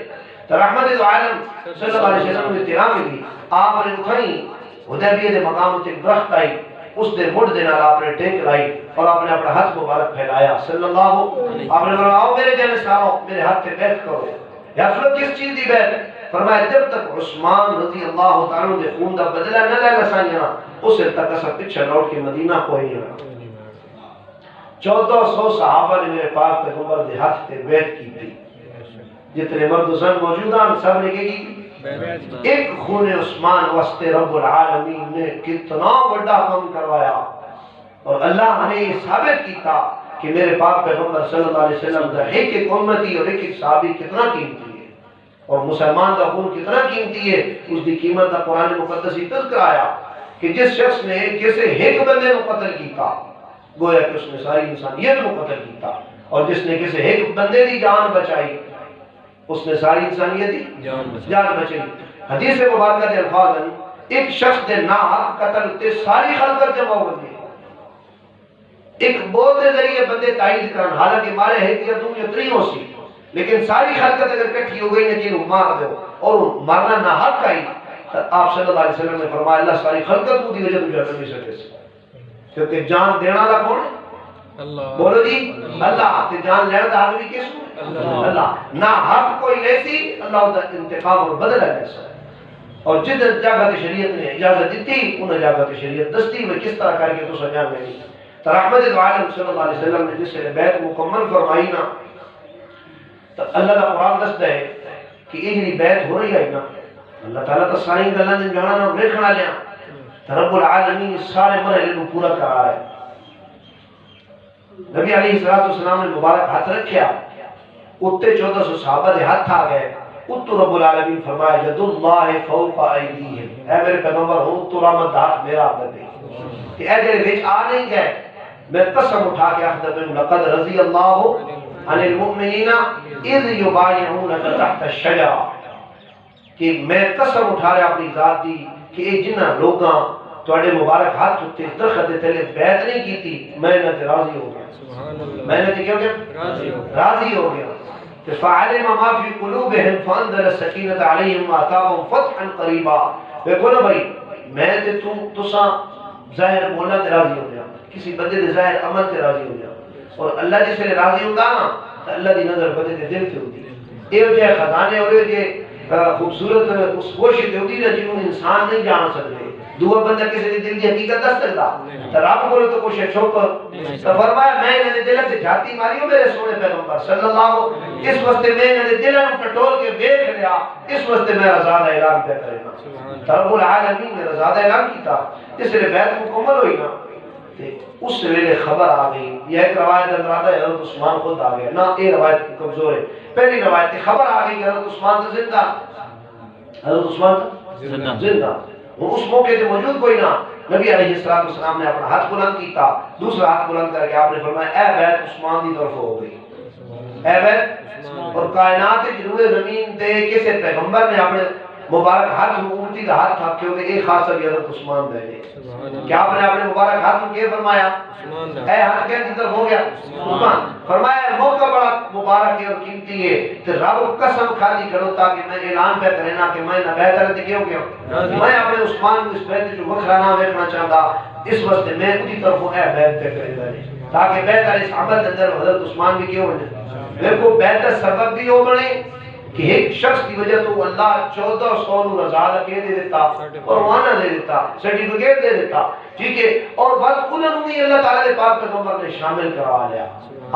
Speaker 1: تو رحمت عالم صلی اللہ علیہ وسلم نے احترام ملی، آپ نے اٹھائی حدیبیہ دے مقام تے درخت آئی، اس دے مڑ دے نال آپ نے ٹیک لائی اور آپ نے اپنا ہاتھ مبارک پھیلایا صلی اللہ علیہ. آپ نے فرمایا آؤ میرے جانے سارو میرے ہاتھ پہ بیعت کرو. یا رسول کس چیز دی بیعت؟ فرمایا جب تک عثمان رضی اللہ تعالیٰ دے خون دا بدلہ نہ لے لسائیاں اس سے تک اسا پیچھے لوٹ کے مدینہ کوئی نہیں رہا. 1400 صحابہ نے میرے پاک پیغمبر دے ہاتھ تے بیعت کی تھی، جتنے مرد و زن موجود ہیں سب نے کی ایک خون عثمان واسطے رب العالمین نے کتنا بڑا کام کروایا. اور اللہ نے یہ ثابت کیتا کہ میرے پاک پیغمبر صلی اللہ علیہ وسلم دا ایک ایک امتی اور ایک ایک صحابی کتنا قیمتی ہے، اور مسلمان دا خون کتنا قیمتی ہے. اس دی قیمت دا قرآن مقدس ہی تذکر آیا کہ جس شخص نے کسی ایک بندے کو قتل کیتا گویا کہ اس نے ساری انسانیت کو قتل کیتا، اور جس نے کسی ایک بندے دی جان بچائی اس نے ساری انسانیت دی جان بچائی. حدیث مبارکہ دے الفاظ ہیں ایک شخص دے ناحق قتل تے ساری خلقت جمع ہو گئی. ایک بول دے ذریعے بندے تائید کرن، حالانکہ مارے ہے کہ تم یہ تری ہو سی، لیکن ساری خلقت اگر کٹھی ہو گئی نہ کہ مار دو اور مارنا ناحق آئی. آپ صلی اللہ علیہ وسلم نے فرمایا اللہ ساری خلقت کو دی وجہ تو جہنم میں سٹے سے، کیونکہ جان دینا والا کون ہے؟ اللہ. بولو جی اللہ. تے جان لینا دا حق بھی کس کو؟ اللہ. نہ حق کوئی لیسی اللہ دا انتقام اور بدلہ لیسا. اور جد جگہ تے شریعت نے اجازت دیتی انہیں جگہ تے شریعت دستی میں کس طرح کر کے تو سجان میں نہیں. تو رحمت عالم صلی اللہ علیہ وسلم نے جس سے بیعت مکمل فرمائی نا تو اللہ کا قرآن دستا ہے کہ یہ جی بیعت ہو رہی ہے نا اللہ تعالیٰ تو ساری گلوں نے جانا اور دیکھنا لیا تو رب العالمین سارے مرحلے کو پورا کرا رہا ہے. نبی علیہ السلام نے مبارک ہاتھ رکھیا اتے 1400 صحابہ دے ہاتھ آ گئے. اتو رب العالمین فرمایا ید اللہ فوق ایدیہم، اے میرے پیغمبر ہوں تو رحمت ہاتھ میرا عبد ہے کہ اے جڑے وچ آ نہیں گئے میں قسم اٹھا کے آخر میں لقد رضی اللہ عن المؤمنین اذ یبایعونک تحت الشجرہ، کہ میں قسم اٹھا رہا اپنی ذات دی کہ اے جنہ لوگاں تواڈے مبارک ہاتھ اتے درخت دے تلے بیعت نہیں کیتی میں نہ تے راضی ہو گیا، میں نہ تے کیوں گیا راضی ہو گیا. فعلم ما فی قلوبہم فانزل السکینۃ علیہم وآتاہم فتحا قریبا. دیکھو نا بھائی میں تے تساں ظاہر بولنا تے راضی ہو گیا، کسی بندے دے ظاہر عمل تے راضی ہو گیا، اور اللہ جس سے راضی ہوتا نا تو اللہ دی نظر بندے دے دل تے ہوتی. یہ جو خزانے اور یہ خوبصورت اس کوشش تے ہوتی ہے جنہوں انسان نہیں جان سکتے. دعا بندہ کسی دے دل کی حقیقت دس سکتا تو رب بولے تو کوشش چھپ. تو فرمایا میں انہیں دل سے جھاتی ماری ہوں میرے سونے پیغمبر صلی اللہ علیہ وسلم، اس واسطے میں انہیں دل کو ٹٹول کے دیکھ لیا، اس واسطے میں رضا دا اعلان پہ کرے گا. رب العالمین نے رضا دا اعلان کیتا جس نے بیعت مکمل ہوئی نا اس ویلے خبر آ گئی. یہ ایک روایت اندر آتا ہے حضرت عثمان خود آ گیا نا، یہ روایت کمزور ہے. پہلی روایت خبر آ گئی کہ حضرت عثمان تو زندہ، حضرت عثمان زندہ. وہ اس موقع سے موجود کوئی نہ. نبی علیہ السلام نے اپنا ہاتھ بلند کیتا، دوسرا ہاتھ بلند کر کے آپ نے فرمایا اے بیت عثمان دی طرف ہو گئی، اے بیت. اور کائنات جنوب زمین تے کسی پیغمبر نے اپنے مبارک ہاتھ امتی کا ہاتھ تھا کہ ایک خاص حضرت عثمان دے دے. کیا آپ نے اپنے مبارک ہاتھ کو کیا فرمایا؟ اے ہاتھ کے طرف ہو گیا عثمان. فرمایا موقع بڑا مبارک ہے اور قیمتی ہے تو رب قسم کھالی کرو تاکہ میں اعلان پہ کرنا کہ میں نہ بہتر تے کیوں گیا میں اپنے عثمان کو اس بیت جو وکھرا نہ دیکھنا چاہتا، اس واسطے میں اسی طرف اے بیت پہ کرے تاکہ بہتر اس عمل اندر حضرت عثمان بھی کیوں بنے. دیکھو بہتر سبب بھی ہو بنے کہ ایک شخص کی وجہ تو اللہ 1400 نو رضا کے دے دیتا اور وانا دے دیتا، سرٹیفکیٹ دے دیتا، ٹھیک ہے. اور بس انہوں نے اللہ تعالیٰ نے پاک پیغمبر نے شامل کرا لیا.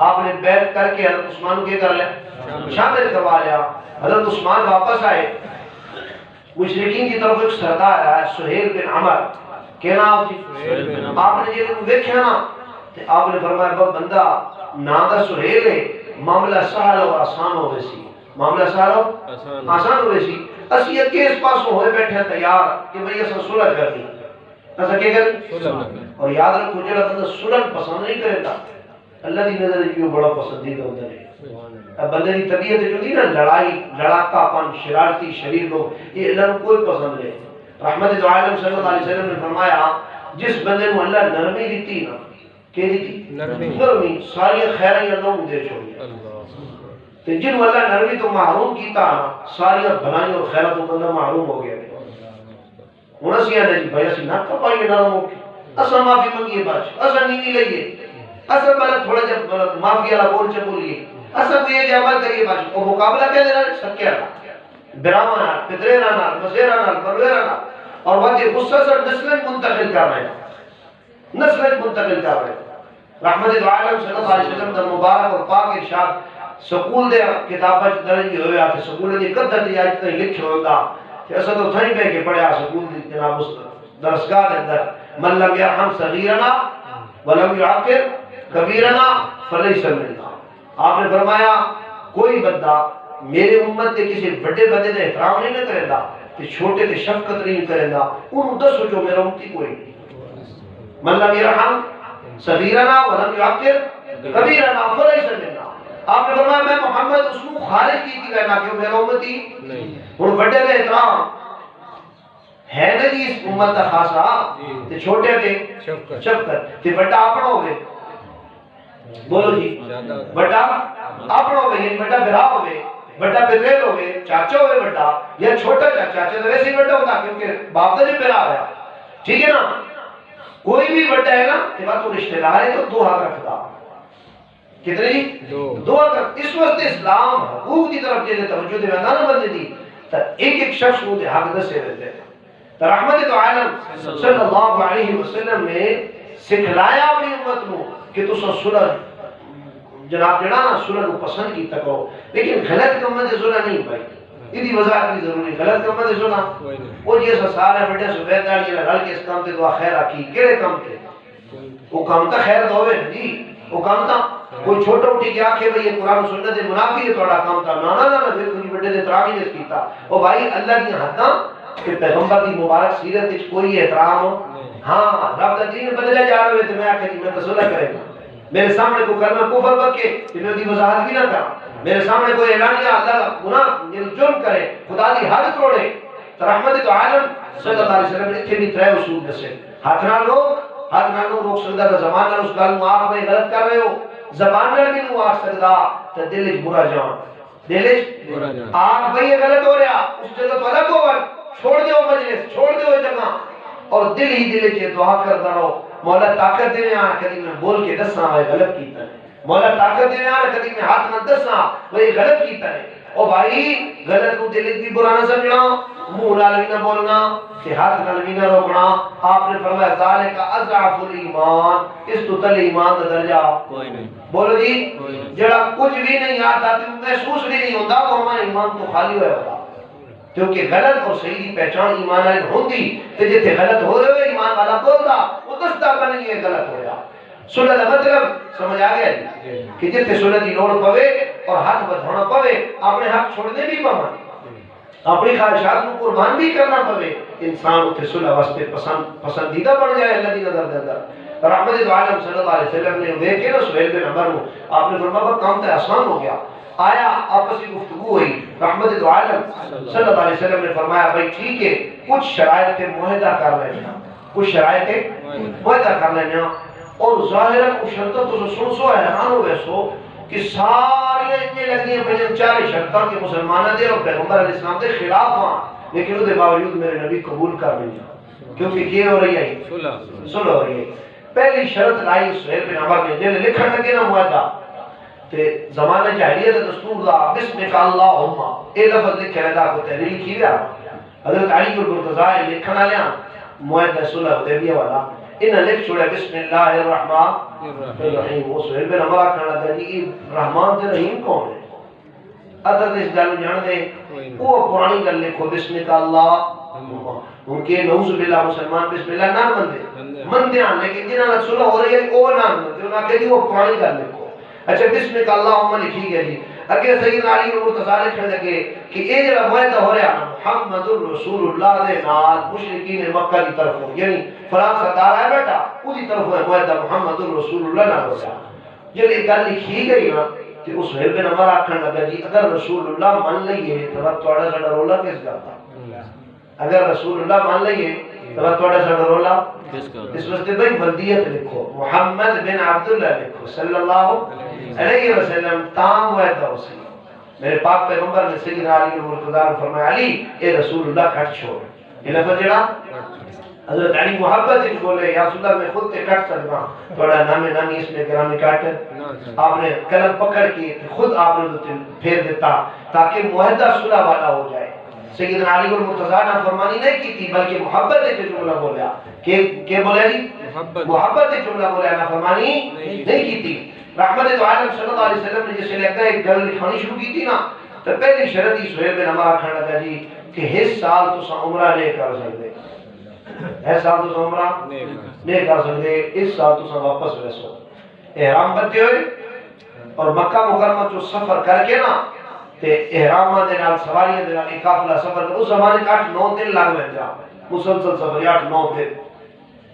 Speaker 1: آپ نے بیعت کر کے حضرت عثمان کو کیا کر لیا؟ شامل کروا لیا. حضرت عثمان واپس آئے. مشرکین کی طرف ایک سردار آیا سہیل بن عمر. کہنا آپ جی آپ نے جب دیکھا نا تو آپ نے فرمایا بندہ نا دا سہیل ہے معاملہ سہل اور آسان ہوئے سی. معاملہ سہل اور آسان ہوئے سی. اسی اکے اس پاس ہوئے بیٹھے تیار کہ بھئی اسا صلح کرنی. اسا کیا کرنی؟ اور یاد رکھو جڑا بندہ صلح پسند نہیں کرے گا اللہ دی نظر کیوں بڑا پسندیدہ ہوتا ہے. اب بندے کی طبیعت جو تھی نا لڑائی لڑاکا پن شرارتی شریر لوگ یہ اللہ کو کوئی پسند نہیں. رحمت دو عالم صلی اللہ علیہ وسلم نے فرمایا جس بندے کو اللہ نرمی دیتی نا کہ دیتی نرمی ساری خیریں اللہ کو دے چھوڑی. تو جن اللہ نرمی تو محروم کیتا نا ساری بھلائی اور خیرات تو بندہ محروم ہو گیا. انہاں سیاں نے جی بھائی اسی نہ کپائیے نرم ہو کے اسا معافی منگیے باش اسا نیوی لئیے اسا بلا تھوڑا جب معافی والا بول چ بولیے اسا کو یہ عمل کریے باش او مقابلہ کہہ دینا سب کیا براما نال پدریرا نال مزیرا نال پرویرا نال اور وجہ غصہ سے نسلیں منتقل کر رہے ہیں نسلیں منتقل کر رہے ہیں. رحمت دو عالم صلی اللہ علیہ وسلم دا مبارک اور پاک ارشاد سکول دے کتاباں درج ہوئے آتے سکول دی قدر دی آج تک لکھے ہوتا کہ اسا تو تھیں پہ کے پڑھیا سکول دی جناب درسگاہ دے اندر من لم یرحم صغیرنا ولم یعاقب کبیرنا فلیس منا. آپ نے فرمایا کوئی بندہ میرے امت کے کسی بڑے بندے نے احترام نہیں کرے گا کہ چھوٹے تے شفقت نہیں کرے گا انہوں دسو جو میرا امتی کوئی نہیں. من لم یرحم صغیرنا ولم یعاقب کبیرنا فلیس منا. آپ نے فرمایا میں محمد اس کو خارج کی تھی کہنا کہ میرا امتی نہیں. اور بڑے دے احترام ہے نا جی اس امت کا خاصا تے چھوٹے دے شفقت تے بڑا اپنا ہوئے بولو جی بڑا اپنا ہوئے یعنی بڑا برا ہوئے بڑا بزرگ ہوئے چاچا ہوئے بڑا یا چھوٹا چاچا تو ویسے ہی بڑا ہوتا کیونکہ باپ کا جو برا ہے ٹھیک ہے نا. کوئی بھی بڑا ہے نا کہ بات تو رشتہ دار ہے تو دو حق رکھتا کتنے جی دو حق. اس وقت اسلام حقوق کی طرف جیسے توجہ دے نہ بندے دی تو ایک ایک شخص کو دے حق دسے رہتے ہیں. رحمت تو عالم صلی اللہ علیہ وسلم نے سکھلایا اپنی امت کو کہ تو صلح جناب جڑا نا صلح کو پسند کیتا کرو لیکن غلط کام میں صلح نہیں بھائی. ادھی وضاحت کی ضروری غلط کام میں صلح وہ جیسا سارے بڑے سفید داڑھی رل کے اس کام تے دعا خیر آکی کیڑے کام تے وہ کام تا خیر ہوے جی وہ کام تا کوئی چھوٹا اٹھی کے آکھے بھئی یہ قرآن و سنت دے منافی ہے تھوڑا کام تا نا نا نا پھر کوئی بڑے دے تراغی نہیں کیتا. او بھائی اللہ کی حداں کہ پیغمبر کی مبارک سیرت وچ کوئی احترام ہو ہاں رب دا دین بدلے جا رہے تے میں آکھے میں تو صلح کرے گا. میرے سامنے کوئی کلمہ کفر بکے کہ میں دی وضاحت بھی نہ کرا. میرے سامنے کوئی اعلانیہ اللہ گناہ یعنی جرم کرے خدا دی حد توڑے تو رحمت تو عالم صلی اللہ علیہ وسلم نے اتنے بھی ترے اصول دسے. ہاتھ نہ روک سکتا تو زبان نہ اس گل نو آپ میں غلط کر رہے ہو زبان نہ بھی نو آکھ سکتا تو دل وچ برا جان دل وچ برا جان آکھ بھئی یہ غلط ہو رہا اس جگہ تو الگ ہو چھوڑ دیو مجلس چھوڑ دیو جگہ اور دل ہی دل وچ دعا کرتا رہو مولا طاقت دے آ کدی میں بول کے دساں ہے غلط کیتا ہے. مولا طاقت دے آ کدی میں ہاتھ نہ دساں وہ غلط کیتا ہے. او بھائی غلط کو دل بھی برا نہ سمجھنا منہ نال بھی نہ بولنا کہ ہاتھ نال بھی نہ روکنا. آپ نے فرمایا ذالک اضعف الایمان اس تو تل ایمان دا درجہ کوئی نہیں. بولو جی جڑا کچھ بھی نہیں آتا تو محسوس بھی نہیں ہوتا وہ ہمارا ایمان تو خالی ہوا ہوتا کیونکہ غلط اور صحیح کی پہچان ایمان والے ہوندی تے جتھے غلط ہو رہے ہو ایمان والا بولدا وہ دستا کہ نہیں یہ غلط ہو رہا. صلح کا مطلب سمجھ آ گیا جی کہ جتھے صلح دی لوڑ پوے اور ہاتھ بدھونا پوے اپنے حق چھوڑنے بھی پوے اپنی خواہشات کو قربان بھی کرنا پوے انسان اتنے صلح واسطے پسندیدہ بن جائے اللہ کی نظر دے اندر. رحمت دو عالم صلی اللہ علیہ وسلم نے دیکھے نا سہیل بن عمر کو آپ نے فرمایا کام تو آسان ہو گیا. آیا آپسی گفتگو ہوئی رحمت دو عالم صلی اللہ علیہ وسلم نے فرمایا بھائی ٹھیک ہے کچھ شرائط معاہدہ کر لینا کچھ شرائط معاہدہ کر لینا اور ظاہراً اس شرطوں تو سن سو حیران ہو ویسو کہ ساری اتنی لگنی ہیں پہلے چار شرطوں کے مسلمانہ دے اور پیغمبر علیہ السلام دے خلاف ہاں لیکن اس کے باوجود میرے نبی قبول کر لیا کیونکہ یہ ہو رہی ہے صلح ہو رہی ہے. پہلی شرط لائی سہیل بن عمر نے جنہیں لکھن لگے نا معاہدہ تے زمانہ جاہلیت دستور دا بسمک اللہم اے لفظ لکھے رہا کو تحریر لکھی گیا حضرت علی کو مرتضی لکھنا لیا معاہدہ صلح حدیبیہ والا انہاں لکھ چھوڑے بسم اللہ الرحمن الرحیم. وہ سہیل بن عمر آکھن لگا جی رحمان تے رحیم کون ہے؟ اگر اس گل جان دے وہ پرانی گل لکھو بسم اللہ. ان کے نعوذ باللہ مسلمان بسم اللہ نہ مندے مندے ہیں لیکن جنہاں نے صلح ہو رہی ہے وہ نہ مندے. انہاں کہ جی وہ پرانی گل لکھو. اچھا بسم اللہ لکھی گئی. اگے سیدنا علی مرتضی لکھنے لگے کہ یہ جڑا معاہدہ ہو رہا محمد الرسول اللہ دے نال مشرکین مکہ کی طرفوں یعنی فلاں سردار ہے بیٹا اودی طرفوں ہے معاہدہ محمد الرسول اللہ نال ہو رہا. جب یہ گل لکھی گئی نا تو اس سہیل بن عمر آکھن لگا جی اگر رسول اللہ مان لئیے تو تھوڑا سا رولا کس گل دا؟ اگر رسول اللہ مان لئیے تو تھوڑا سا رولا اس واسطے بھائی بلدیت لکھو محمد بن عبداللہ لکھو صلی اللہ علیہ وسلم تام معاہدہ اسی. میرے پاک پیغمبر نے سیدنا علی مرتضی نے فرمایا علی اے رسول اللہ کٹ چھوڑ. یہ لفظ جڑا حضرت علی محبت سے بولے یا رسول اللہ میں خود تے کٹ سکتا تھوڑا نامی نامی اس میں گرامی کٹ. آپ نے قلم پکڑ کے خود آپ نے پھیر دیتا تاکہ معاہدہ صلح والا ہو جائے. سیدنا علی مرتضی نے فرمانی نہیں کی تھی بلکہ محبت سے جملہ بولا کہ بولے جی محبت سے جملہ بولا نہ فرمانی نہیں کی تھی. رحمت تو عالم صلی اللہ علیہ وسلم نے جسے لگتا ہے ایک گل لکھانی شروع کی تھی نا تو پہلی شرط ہی سہیل بن عمر آکھن لگا جی کہ اس سال تو عمرہ نہیں کر سکتے. اس سال تو عمرہ نہیں کر سکتے. اس سال تو واپس ویسو احرام بنتے ہوئے اور مکہ مکرمہ جو سفر کر کے نا تے احرامہ دے نال سواریاں دے نال ایک قافلہ سفر کر اس زمانے 8-9 دن لگ ویندا مسلسل سفر 8-9 دن.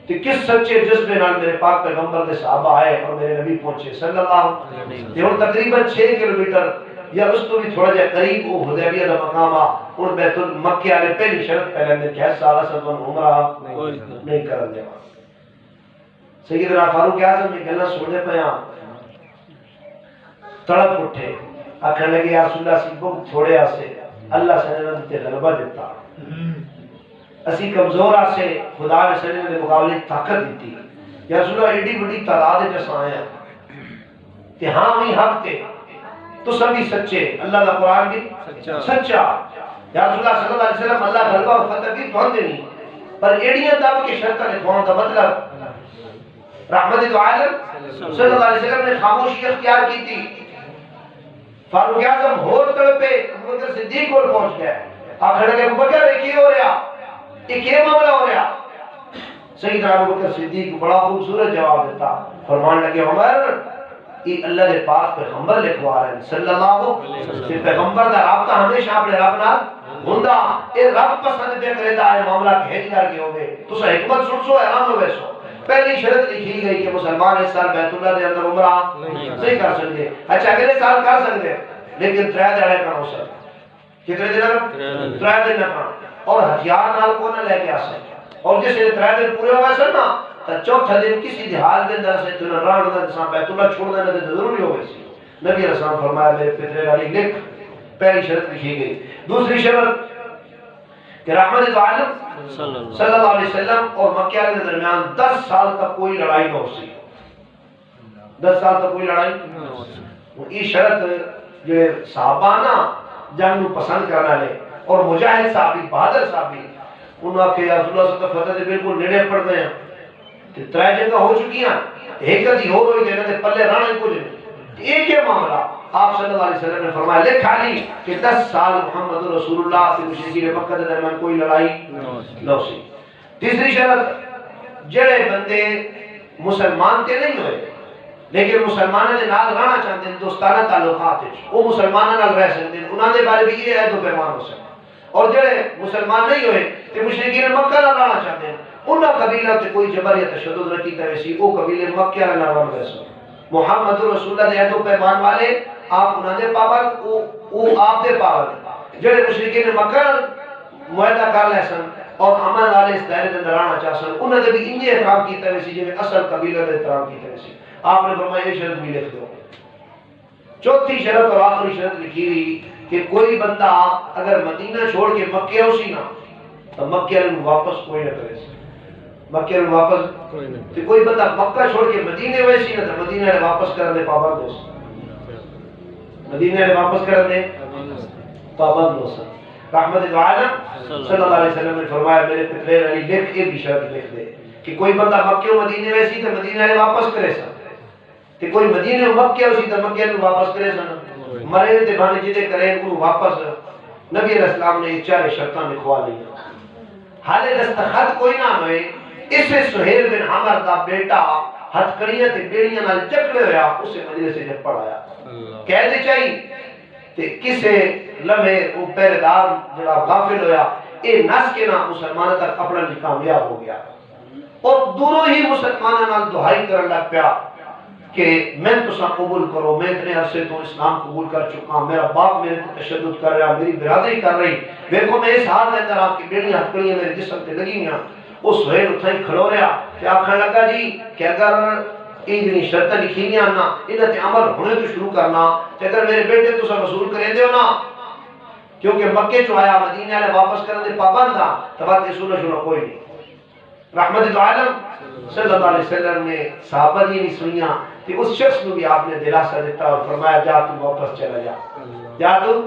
Speaker 1: تو کس سچے جذبے نال میرے پاک پیغمبر دے صحابہ آئے اور میرے نبی پہنچے صلی اللہ علیہ وسلم. یہ تقریباً 6 کلومیٹر یا اس تو بھی تھوڑا جا قریب وہ حدیبیہ دا مقام آ اور بیت المکہ والے پہلی شرط پہلے نے کہ سالہ سبن عمرہ نہیں کرن دے. سیدنا فاروق اعظم نے گلاں سننے پیا تڑپ اٹھے آکھن لگے یا رسول اللہ سی بہت تھوڑے آسے اللہ سے نے تے غلبہ دیتا اسی کمزور آسے خدا نے سنے دے مقابلے طاقت دیتی. یا رسول اللہ ایڈی بڑی تعداد جیسا آیا کہ ہاں وہی حق تے تو سبھی سچے اللہ دا قرآن بھی سچا. یا رسول اللہ صلی اللہ علیہ وسلم اللہ غلبہ اور فتح بھی تو دینی پر ایڈیاں دب کے شرطہ لکھوان کا مطلب رحمت تو عالم صلی اللہ علیہ وسلم نے خاموشی اختیار کی تھی. فاروق اعظم ہور تڑپے ابوبکر صدیق کو پہنچ گئے آخر لگے ابوبکر یہ کیا ہو رہا یہ کیا معاملہ ہو رہا. سیدنا ابوبکر صدیق بڑا خوبصورت جواب دیتا فرمان لگے عمر یہ اللہ دے پاک پیغمبر لکھوا رہے ہیں صلی اللہ علیہ وسلم. پیغمبر دا رابطہ ہمیشہ اپنے رب نال ہوندا اے رب پسند پہ کردا ہے معاملہ کہہ کر کے ہوے تو حکمت سن سو حیران ہوے سو. پہلی شرط لکھی گئی کہ مسلمان اس سال بیت اللہ دے اندر عمرہ نہیں کر سکتے. اچھا اگلے سال کر سکتے لیکن 3 دن کا ہو سکتا. کتنے دن 3 دن کا اور ہتھیار نال کو نہ لے کے آ سکتے. اور جس 3 دن پورے ہو گئے نا تو چوتھا دن کسی بھی حال کے اندر سے تو ران دا جساں بیت اللہ چھوڑ دینا تو ضروری ہو گئی سی. نبی علیہ السلام فرمایا میرے پترے علی لکھ. پہلی شرط لکھی گئی. دوسری شرط کہ رحمت تو عالم صلی اللہ علیہ وسلم اور مکہ کے درمیان 10 سال تک کوئی لڑائی نہ ہو سی. 10 سال تک کوئی لڑائی نہ ہو سی. یہ شرط جو صحابہ نا جنگ کو پسند کرنا لے اور مجاہد صحابی بہادر صحابی انہوں نے یا رسول اللہ صلی اللہ علیہ وسلم بالکل نیڑے پڑ گئے ہیں. 3 جنگاں ہو چکی ہیں ایک دی ہو رہی دینے دے پلے رانے کو جنے ایک ہی معاملہ. آپ صلی اللہ علیہ وسلم نے فرمایا لکھ علی کہ 10 سال محمد رسول اللہ سے مشرکین مکہ کے درمیان کوئی لڑائی نہ ہو سی. تیسری شرط جڑے بندے مسلمان تے نہیں ہوئے لیکن مسلمانوں دے نال رہنا چاہتے ہیں دوستانہ تعلقات وہ مسلمانوں نال رہ سکتے ہیں انہاں دے بارے بھی یہ ہے تو پیمان ہو سکتے. اور جڑے مسلمان نہیں ہوئے تے مشرکین مکہ نال رہنا چاہتے ہیں انہاں قبیلہ تے کوئی جبر یا تشدد نہ کیتا ویسی وہ قبیلے مکہ نال رہنا ویسے. محمد رسول اللہ دے تو پیمان والے آپ انہاں دے پابند او آپ دے پابند جڑے مشرکین مکہ معاہدہ کر لے سن اور امن والے اس دائرے دے اندر آنا چاہ سن انہاں نے بھی انجے احترام کیتا ویسی جے اصل قبیلہ دے احترام کیتا ویسی. آپ نے فرمایا یہ شرط بھی لکھ دو. چوتھی شرط اور آخری شرط لکھی ہوئی کہ کوئی بندہ اگر مدینہ چھوڑ کے مکہ اسی نا تو مکہ میں واپس کوئی نہ کرے. مکہ میں واپس کوئی بندہ مکہ چھوڑ کے مدینے ویسی نہ تو مدینہ میں واپس کرنے پابند ہو سکتا. مدینہ میں واپس کرنے پابند ہو سکتا. رحمت عالم صلی اللہ علیہ وسلم نے فرمایا میرے پترے علی لکھ یہ بھی شرط لکھ دے کہ کوئی بندہ مکے و مدینے ویسی تو مدینے والے واپس کرے سن تے کوئی مدینے و مکے اسی تو مکے نو واپس کرے سن مرے تے بھانے جدے کرے انہوں واپس نبی علیہ السلام نے چارے شرطاں لکھوا لیا حالے دستخط کوئی نہ ہوئے اسے سہیل بن عمر دا بیٹا ہتھ کڑیاں تے بیڑیاں نال چکڑے ہویا اسے مجلس سے جب پڑھایا کہہ دے چاہی تے کسے لمحے وہ پہرےدار جڑا غافل ہویا اے نس کے نام مسلمان تک اپنا لی کامیاب ہو گیا اور دونوں ہی مسلمانوں نال دعائی کرن لگ پیا کہ میں تسا قبول کرو میں اتنے عرصے تو اسلام قبول کر چکا میرا باپ میرے تے تشدد کر رہا میری برادری کر رہی دیکھو میں اس حال میں اندر آپ کی بیڑیاں ہتھ کڑیاں میرے جسم تے لگی ہیں اس سہیل اتھائی کھڑو رہا کہ آکھنے لگا جی کہ اگر یہ شرطیں لکھی نہیں آنا انہاں تے عمل ہونے تو شروع کرنا کہ اگر میرے بیٹے تسا وصول کریں دے ہو نا کیونکہ مکے چو آیا مدینہ والے واپس کرنے دے پابند تھا تبات سنو شنو کوئی نہیں رحمت دو عالم صلی اللہ علیہ وسلم نے صحابہ دی نہیں سنیاں کہ اس شخص کو بھی آپ نے دلاسا دیتا اور فرمایا جا تو واپس چلا جا تو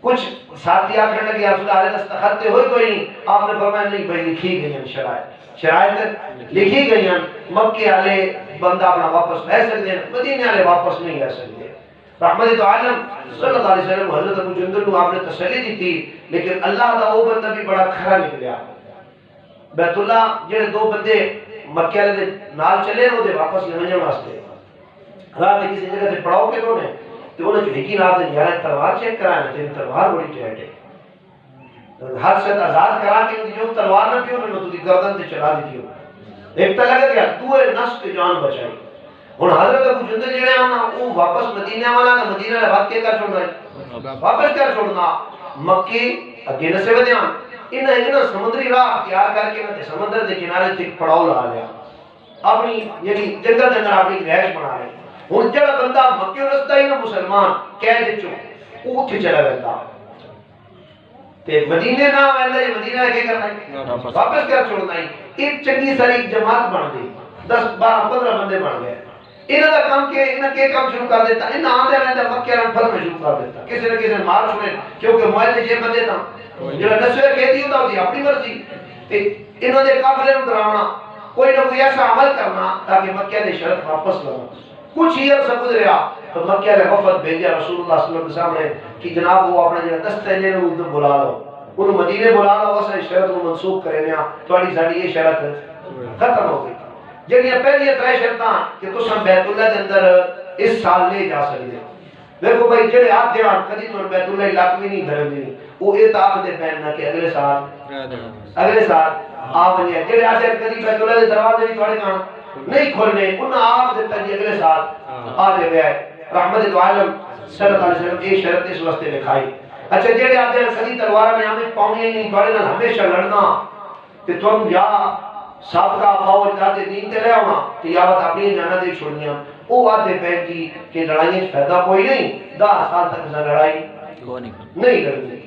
Speaker 1: کچھ ساتھی آخر لگے رسول اللہ دستخط ہوئی کوئی نہیں آپ نے فرمایا نہیں بھائی لکھی گئی ہیں شرائط لکھی گئی ہیں مکے والے بندہ اپنا واپس رہ سکتے ہیں مدینے والے واپس نہیں رہ سکتے رحمت تو عالم صلی اللہ علیہ وسلم حضرت ابو جندل کو آپ نے تسلی دی تھی لیکن اللہ دا وہ بندہ بھی بڑا کھرا نکلیا بیت اللہ جڑے دو بندے مکے والے دے نال چلے نو دے واپس لمجن واسطے رات کسی جگہ تے پڑاؤ کے تو نے تے انہاں جو ایک رات یار تلوار چیک کرایا تے تلوار بڑی ٹائٹ ہے ہر سے آزاد کرا کے جو تلوار نہ پیو نے تو دی گردن تے چلا دی تھی ایک تے لگا کہ تو نفس تے جان بچائی ہن حضرت ابو جندل جڑے ہیں نا وہ واپس مدینہ والا نہ مدینہ والے بات کے کر چھوڑنا ہے واپس کر چھوڑنا مکے اگے نہ سے ودیاں انہاں ایک سمندری راہ اختیار کر کے نہ سمندر دے کنارے تے پڑاؤ لا لیا اپنی یعنی جنگل دے اندر اپنی رہائش بنا لے ہن جڑا بندہ مکے رستا ہی نہ مسلمان کہہ دے چو او اوتھے چلا ویندا تے مدینے نہ ویندا یہ مدینہ کے کرنا ہے واپس کر چھوڑنا ہے ایک چنگی ساری جماعت بن گئی 10 12 15 بندے بن گئے انہاں دا کام کہ انہاں کے کام شروع کر دیتا انہاں آندے ویندا مکے رن پھر میں شروع کر دیتا کسی نہ کسی مار چھوڑے کیونکہ معاہدے جے بندے تھا جڑا نسوے کہتی ہوتا ہوتی اپنی مرضی تے انہاں دے قافلے نوں ڈراونا کوئی نہ کوئی ایسا عمل کرنا تاکہ مکہ دے شرط واپس لگا کچھ ہی عرصہ گزریا تو مکہ نے وفد بھیجا رسول اللہ صلی اللہ علیہ وسلم نے کہ جناب وہ اپنا جڑا دستے نے وہ بلا لو انہوں مدینے بلا لو اس شرط کو منسوخ کرنے تھوڑی ساڈی یہ شرط ختم ہو گئی جڑیاں پہلی ترے شرطاں کہ تساں بیت اللہ دے اندر اس سال نہیں جا سکتے دیکھو بھائی جڑے آپ دیوان کدی تو بیت اللہ علاقے میں نہیں دھرندے وہ یہ تاخ دے پہننا کہ اگلے سال آپ نے جڑے آتے کدی بیت اللہ دے دروازے نہیں تھوڑے کہاں نہیں کھولنے انہاں آپ دیتا جی اگلے سال آ جائے گیا ہے رحمت دو عالم صلی اللہ علیہ وسلم ایک شرط اس واسطے لکھائی اچھا جڑے آتے کدی تلوار میں ہمیں پاؤں نہیں تھوڑے نال ہمیشہ لڑنا کہ تم یا سابقہ فوج داتے دین تے لے آنا کہ یا بات اپنی جانا دے چھوڑنیاں وہ آتے پہن کی کہ لڑائیں فائدہ کوئی نہیں 10 سال تک اسا لڑائی نہیں لڑنی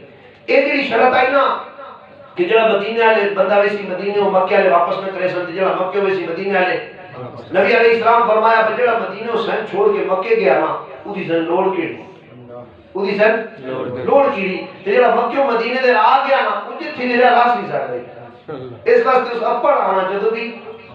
Speaker 1: ایک جڑی شرط آئی نا کہ جڑا مدینے والے بندہ ویسی مدینے و مکے والے واپس نہ کرے سن جڑا مکے ویسی مدینے والے نبی علیہ السلام فرمایا کہ جڑا مدینے و سن چھوڑ کے مکے گیا نا اودی سن لوڑ کیڑی اودی سن لوڑ کیڑی جڑا مکے و مدینے دے آ گیا نا او جتھے میرا راس نہیں سڑ گئی اس واسطے اس اپڑ آنا جدو بھی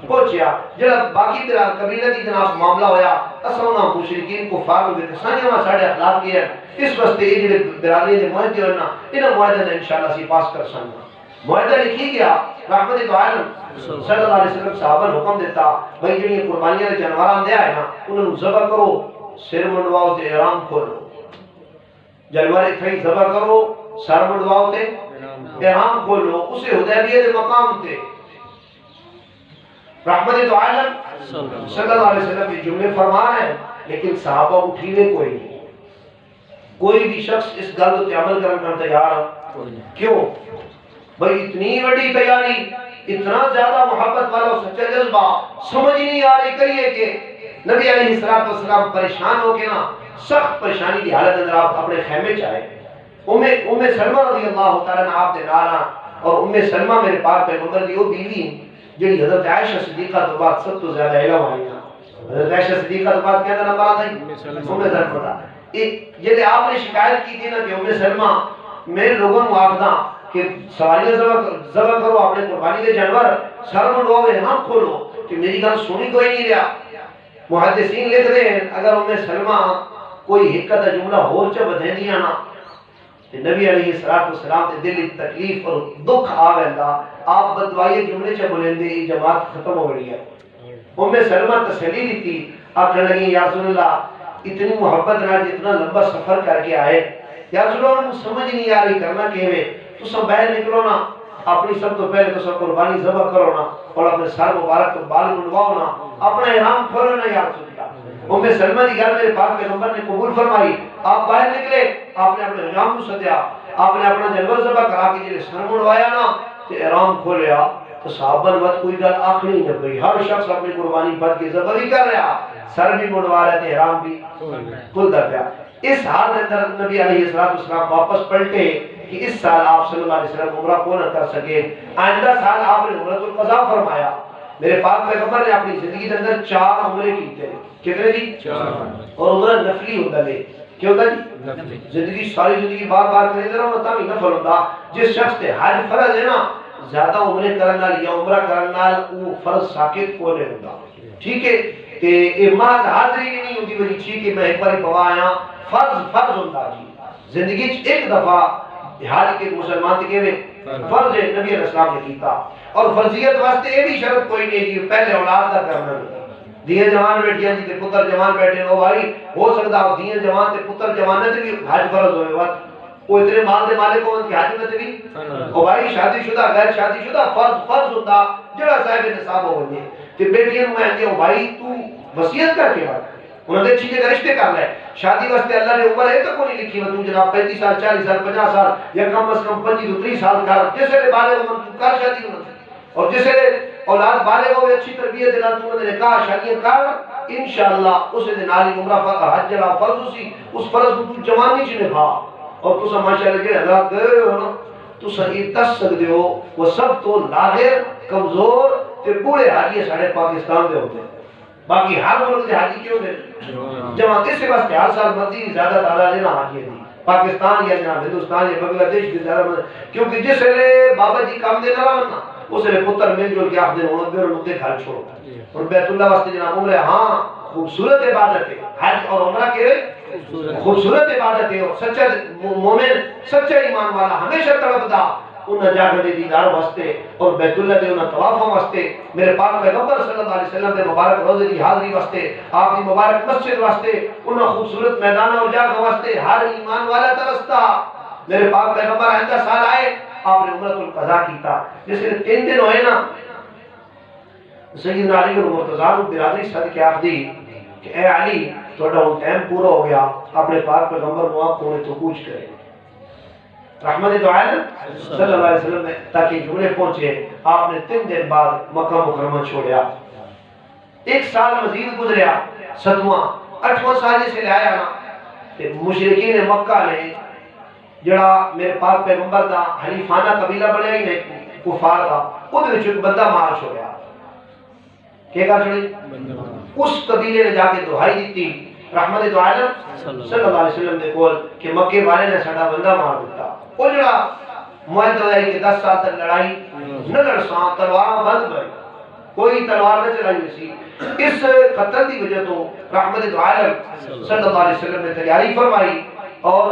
Speaker 1: پہنچیا جڑا باقی تیرا قبیلہ دی جناب معاملہ ہویا اساں مشرکین کفار دے سانجا ساڈے اخلاق کی ہے اس واسطے یہ جڑے برادری دے معاہدے ہونا انہاں معاہدے نے انشاءاللہ سی پاس کر سانگا معاہدہ لکھی گیا رحمت دو عالم صلی اللہ علیہ وسلم صحابہ نے حکم دیتا بھائی جڑی قربانیاں دے جانوراں دے آئے نا انہاں نوں ذبح کرو سر منڈواؤ تے احرام کھولو جانور تھئی ذبح کرو سر منڈواؤ تے احرام کھولو اسے حدیبیہ دے مقام تے رحمت دو عالم صلی اللہ علیہ وسلم یہ جملے فرما رہے ہیں لیکن صحابہ اٹھینے کوئی نہیں کوئی بھی شخص اس گل تے عمل کرنے کا تیار کیوں بھئی اتنی بڑی تیاری اتنا زیادہ محبت والا سچا جذبہ سمجھ نہیں آ رہی کریے کہ نبی علیہ السلام پریشان ہو کے نا سخت پریشانی کی حالت اندر آپ اپنے خیمے چاہے ام سلمہ رضی اللہ تعالیٰ نے آپ دے نالا اور ام سلمہ میرے پاک پیغمبر دی وہ بیوی جڑی حضرت عائشہ صدیقہ تو بعد سب تو زیادہ علم آئی نا حضرت عائشہ صدیقہ تو بعد کیا نمبر آتا ہے ام سلمہ یہ آپ نے شکایت کی تھی نا کہ ام سلمہ میرے لوگوں کو آخداں کہ سواریاں ذبح کرو اپنے قربانی کے جانور سر منڈواؤ احرام کھولو کہ میری گل سنی کوئی نہیں رہا. محدثین لکھ رہے ہیں اگر ام سلمہ کوئی حکت جملہ ہور چ بدھے دیا نا تے نبی علیہ السلام دے دل تکلیف اور دکھ آ ویندا آپ بدوائی جملے چ بولندے جماعت ختم ہو گئی ہے. ام سلمہ تسلی دیتی آخر لگی یا رسول اللہ اتنی محبت نہ جتنا لمبا سفر کر کے آئے یا رسول اللہ مجھے سمجھ نہیں آ رہی کرنا کیویں تو سب باہر نکلو نا اپنی سب تو پہلے تو سب قربانی ذبح کرو نا اور اپنے سر مبارک کو بال منڈواؤ نا اپنا احرام کھولو نا یا رسول اللہ. ام سلمہ کی گل میرے پاک پیغمبر نے قبول فرمائی. آپ باہر نکلے آپ نے اپنے احرام کو سدیا آپ نے اپنا جانور ذبح کرا کے جلے سر منڈوایا نا تے احرام کھولیا تو صحابہ نے کوئی گل آخری نہ کوئی ہر شخص اپنی قربانی بد کے ذبح بھی کر رہا سر بھی منڈوا رہا تے احرام بھی کھلدا پیا. اس حال کے اندر نبی علیہ السلام واپس پلٹے کہ اس سال آپ صلی اللہ علیہ وسلم عمرہ کو نہ کر سکے. آئندہ سال آپ نے عمرۃ القضاء فرمایا. میرے پاک پیغمبر نے اپنی زندگی کے اندر 4 عمرے کیتے. کتنے جی؟ 4. اور عمرہ نفلی ہوتا ہے. کیا ہوتا جی؟ زندگی ساری زندگی بار بار کرے رہا ہوتا بھی نفل ہوتا. جس شخص تے حج فرض ہے نا زیادہ عمرے کرن نال یا عمرہ کرن نال وہ فرض ساقط کو نہیں ہوتا. ٹھیک ہے تے اے محض حاضری نہیں ہوتی وجہ ٹھیک ہے میں ایک بار پوا آیا فرض ہوتا جی. زندگی ایک دفعہ حج کے مسلمان کے فرض ہے نبی علیہ السلام نے کیتا. اور فرضیت واسطے یہ بھی شرط کوئی نہیں جی پہلے اولاد دا کرنا دیے جوان بیٹھیاں جی تے پتر جوان بیٹھے او بھائی ہو سکتا دیے جوان تے پتر جوان تے بھی حج فرض ہوئے وقت وہ اتنے مال دے مالک ہون کہ حج میں بھی او بھائی شادی شدہ غیر شادی شدہ فرض ہوتا جڑا صاحب نصاب ہو گئے تے بیٹیاں میں کہ او بھائی تو وصیت کر کے بات انہوں نے چیزیں رشتے کر لے شادی واسطے اللہ نے عمر ہے تو کوئی نہیں لکھی تو جناب 35 سال 40 سال 50 سال یا کم از کم 25 تو 30 سال کر جس نے بالغ عمر تو کر شادی ہونا اور جس نے اولاد بالغ ہوئے اچھی تربیت دے نال تو نے کہا شادی کر انشاءاللہ اس دے نال عمرہ حج جڑا فرض سی اس فرض کو تو جوانی چ نبھا اور تو ماشاءاللہ جڑے حالات گئے ہو نا تو صحیح تس سکدے ہو وہ سب تو لاغر کمزور تے بوڑھے حاجی ساڈے پاکستان دے ہوتے باقی ہر ملک کے حاجی کیوں نے جماعت سے بس ہر سال مرضی زیادہ تعداد ہے نا حاجی دی پاکستان یا جناب ہندوستان یا بنگلہ دیش کے زیادہ کیونکہ جس نے بابا جی کام دے نہ نا اس نے پتر مل جل کے آخر ہونا پھر ان کے گھر چھوڑ اور بیت اللہ واسطے جناب عمرہ ہاں خوبصورت عبادت ہے حج اور عمرہ کے خوبصورت عبادت ہے اور سچا مومن سچا ایمان والا ہمیشہ تڑپدا انہاں جاگے دے دیدار واسطے اور بیت اللہ دے انہاں طوافاں واسطے میرے پاک پیغمبر صلی اللہ علیہ وسلم دے مبارک روضے دی حاضری واسطے آپ دی مبارک مسجد واسطے انہاں خوبصورت میدان اور جگہ واسطے ہر ایمان والا ترستا. میرے پاک پیغمبر آئندہ سال آئے آپ نے عمرۃ القضاء کیتا جس نے 3 دن ہوئے نا سیدنا علی اور مرتضی برادری صد کے آخ دی کہ اے علی تھوڑا ہن ٹائم پورا ہو گیا اپنے پاک پیغمبر نو آپ کونے تو پوچھ کرے رحمت دو عالم صلی اللہ علیہ وسلم نے تاکہ جمعے پہنچے آپ نے 3 دن بعد مکہ مکرمہ چھوڑیا. 1 سال مزید گزریا 7واں 8واں سال سے لے آیا نا تے مشرکین مکہ نے جڑا میرے پاک پیغمبر دا حلیفانہ قبیلہ بنیا ہی نہیں کفار دا او دے وچ ایک بندہ مار چھوڑیا کہ کر چھوڑی اس قبیلے نے جا کے دعائی دیتی رحمت دو عالم صلی اللہ علیہ وسلم نے کول کہ مکے والے نے ساڈا بندہ مار دیتا. او جڑا معاہدہ ہے کہ 10 سال تک لڑائی نہ لڑساں تلوار بند بھائی کوئی تلوار نہ چلائی سی. اس قتل دی وجہ تو رحمت دو عالم صلی اللہ علیہ وسلم نے تیاری فرمائی اور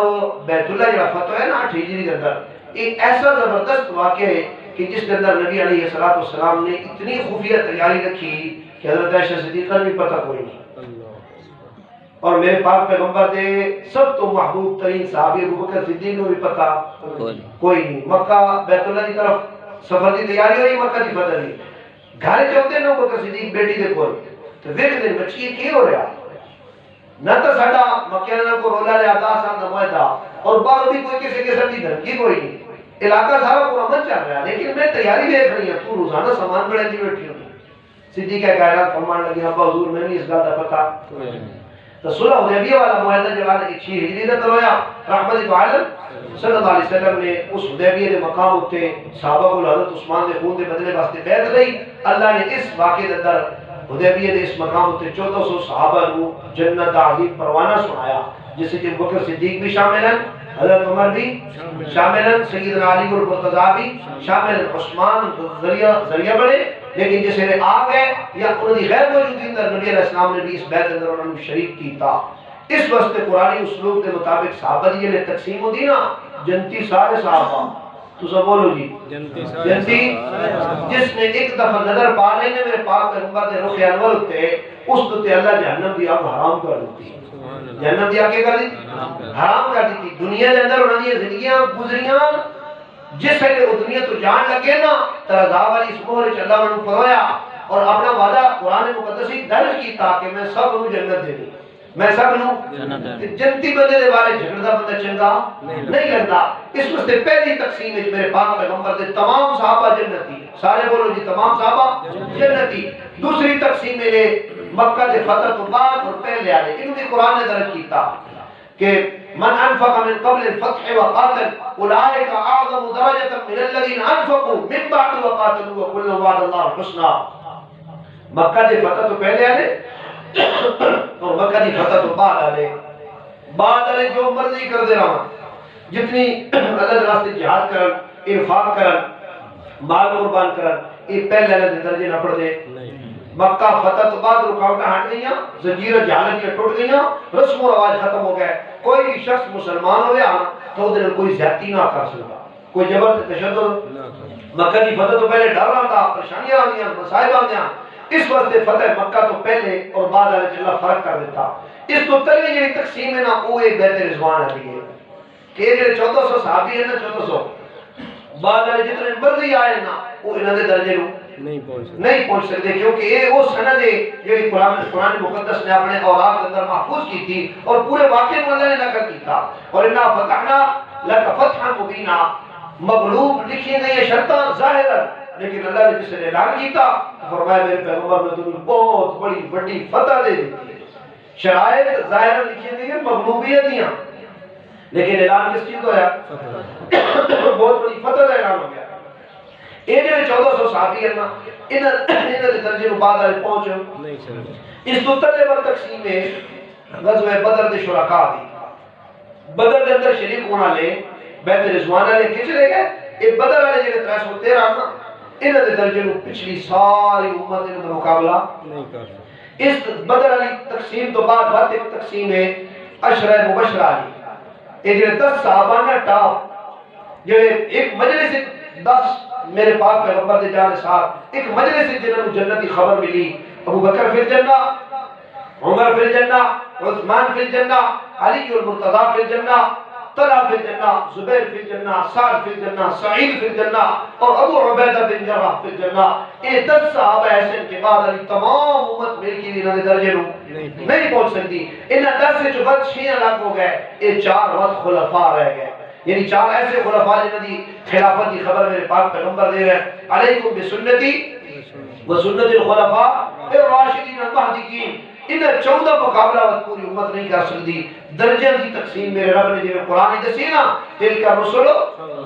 Speaker 1: بیت اللہ جڑا فتح ہے نا 8 ہجری کے اندر ایک ایسا زبردست واقعہ ہے کہ جس کے اندر نبی علیہ السلام نے اتنی خفیہ تیاری رکھی کہ حضرت عائشہ صدیقہ نے بھی پتہ کوئی نہیں اور میرے پاک پیغمبر دے سب تو محبوب ترین صحابی ابو بکر صدیق کو بھی پتہ کوئی نہیں. مکہ بیت اللہ کی طرف سفر کی تیاری ہوئی مکہ کی فتح نہیں گھر چوتے نا ابو بکر صدیق بیٹی دے کول تو ویکھ دن بچی کی ہو رہا نہ تو ساڈا مکے والوں کو رولا لے آتا سا نہ معاہدہ اور باہر بھی کوئی کسی قسم کی دھمکی کوئی نہیں علاقہ سارا پورا من چل رہا ہے لیکن میں تیاری دیکھ رہی ہوں تو روزانہ سامان بڑے دی بیٹھی ہوں. صدیقہ کائنات فرمان لگی ابا حضور میں نہیں اس گل کا پتہ تو صلح حدیبیہ والا معاہدہ جب 6 ہجری دا کرویا رحمت عالم صلی اللہ علیہ وسلم نے اس حدیبیہ دے مقام اتے صحابہ کو حضرت عثمان دے خون دے بدلے واسطے بیعت دی. اللہ نے اس واقعے دے اندر حدیبیہ دے اس مقام تے 1400 صحابہ نو جنت دا عظیم پروانہ سنایا، جس سے ابو بکر صدیق بھی شامل ہیں، حضرت عمر بھی شامل ہیں، سیدنا علی اور مرتضیٰ بھی شامل ہیں، عثمان ذریعہ بڑے، لیکن جس نے آ گئے یا انہوں نے غیر موجودی اندر نبی علیہ السلام نے بھی اس بیعت اندر انہوں نے شریک کیتا۔ اس واسطے قرآنی اسلوب کے مطابق صحابہ دی جنہیں تقسیم ہوتی نا، جنتی سارے صحابہ، تو سب بولو جی جنتی، جس نے ایک دفعہ نظر پا لینے میرے پاک پیغمبر دے رخ انور ہوتے، اس تے اللہ جہنم دی آگ حرام کر دیتی، جہنم دی آگ کیا کر دیتی؟ حرام کر دیتی۔ دنیا دے اندر انہوں نے زندگیاں گزریاں، جس سے وہ دنیا تو جان لگے نا ترازا والی اس مہر چ اللہ نے فرمایا اور اپنا وعدہ قرآن مقدس ہی درج کیتا کہ میں سب نو جنت دینی، میں سب نو جنتی بندے دے بارے جھگڑدا بندہ چنگا نہیں لگدا۔ اس واسطے پہلی تقسیم وچ میرے پاک پیغمبر دے تمام صحابہ جنتی، سارے بولو جی تمام صحابہ جنتی۔ دوسری تقسیم میں مکہ دے فتح تو بعد اور پہلے والے انہوں نے قرآن نے درج کیتا کہ من انفق من قبل الفتح وقاتل اولئک اعظم درجة من الذين انفقوا من بعد وقاتلوا وكلا وعد الله الحسنى۔ مکہ دے فتح تو پہلے والے اور مکہ دی فتح تو بعد والے جو مرضی کر دے رہا جتنی اللہ کے راستے جہاد کرن، انفاق کرن، مال قربان کرن، یہ پہلے والے دے درجے نہ پڑ دے۔ مکہ فتح تو بعد رکاوٹیں ہٹ گئیاں، زنجیریں جہالتیاں ٹوٹ گئیاں، رسم و رواج ختم ہو گئے، کوئی بھی شخص مسلمان ہوئے تو دل کوئی زیادتی نہ کر سکتا، کوئی جبر تشدد۔ مکہ کی فتح تو پہلے ڈر رہا تھا، پریشانیاں آندیاں، مصائب آندیاں، اس واسطے فتح مکہ تو پہلے اور بعد والے اللہ فرق کر دیتا۔ اس تو تلوی جڑی تقسیم ہے نا وہ ایک بیت رضوان علی ہے کہ یہ جڑے 1400 صحابی ہیں نا 1400 بعد والے جتنے مرضی آئے نا وہ انہاں دے درجے نو نہیں پہنچ سکتے، کیونکہ یہ وہ سند ہے جو قرآن مقدس نے اپنے اوراق اندر محفوظ کی تھی اور پورے واقعے کو اللہ نے نقل کیتا۔ اور انا فتحنا لک فتحا مبینا، مغلوب لکھی گئی شرطاں ظاہرا، لیکن اللہ نے جس نے اعلان کیتا فرمایا میرے پیغمبر نے تمہیں بہت بڑی فتح دے دی۔ شرائط ظاہرا لکھی گئی ہیں مغلوبیت دیاں، لیکن اعلان کس چیز کو ہے؟ بہت بڑی فتح کا اعلان ہو گیا۔ یہ جو 1400 صحابی ہیں نا انہاں دے درجے نوں بعد والے پہنچ اس تو تلے پر تقسیم ہے غزوہ بدر دے شرکاء دی۔ بدر دے اندر شریک ہونے والے بیت رضوان والے کس لے گئے؟ یہ بدر والے جڑے 313 نا انہاں دے درجے نوں پچھلی ساری امت دے مقابلہ نہیں کر سکتی۔ اس بدر والی تقسیم تو بعد بات ایک تقسیم ہے عشرہ مبشرہ دی۔ یہ جو 10 صحابہ نے ٹاپ جو ایک مجلس 10 میرے پاک پیغمبر دے جانے ساتھ ایک مجلس جنہوں نے جنتی خبر ملی، ابو بکر فی الجنہ، عمر فی الجنہ، عثمان فی الجنہ، علی والمرتضیٰ فی الجنہ، طلحہ فی الجنہ، زبیر فی الجنہ، سعد فی الجنہ، سعید فی الجنہ اور ابو عبیدہ بن جراح فی الجنہ۔ یہ 10 صحابہ ایسے کے بعد علی تمام امت مل کے انہوں نے درجے نو نہیں پہنچ سکتی۔ انہاں 10 سے جو بد 6 الگ ہو گئے، یہ 4 وقت خلفاء رہ گئے، یعنی 4 ایسے خلفاء جنہوں نے خلافت کی خبر میرے پاک پیغمبر دے رہے ہیں علیکم بسنتی وسنت الخلفاء الراشدین المہدیین۔ انہیں 14 مقابلہ وقت پوری امت نہیں کر سکتی۔ درجہ کی تقسیم میرے رب نے جو قرآن دسی نا تلک الرسل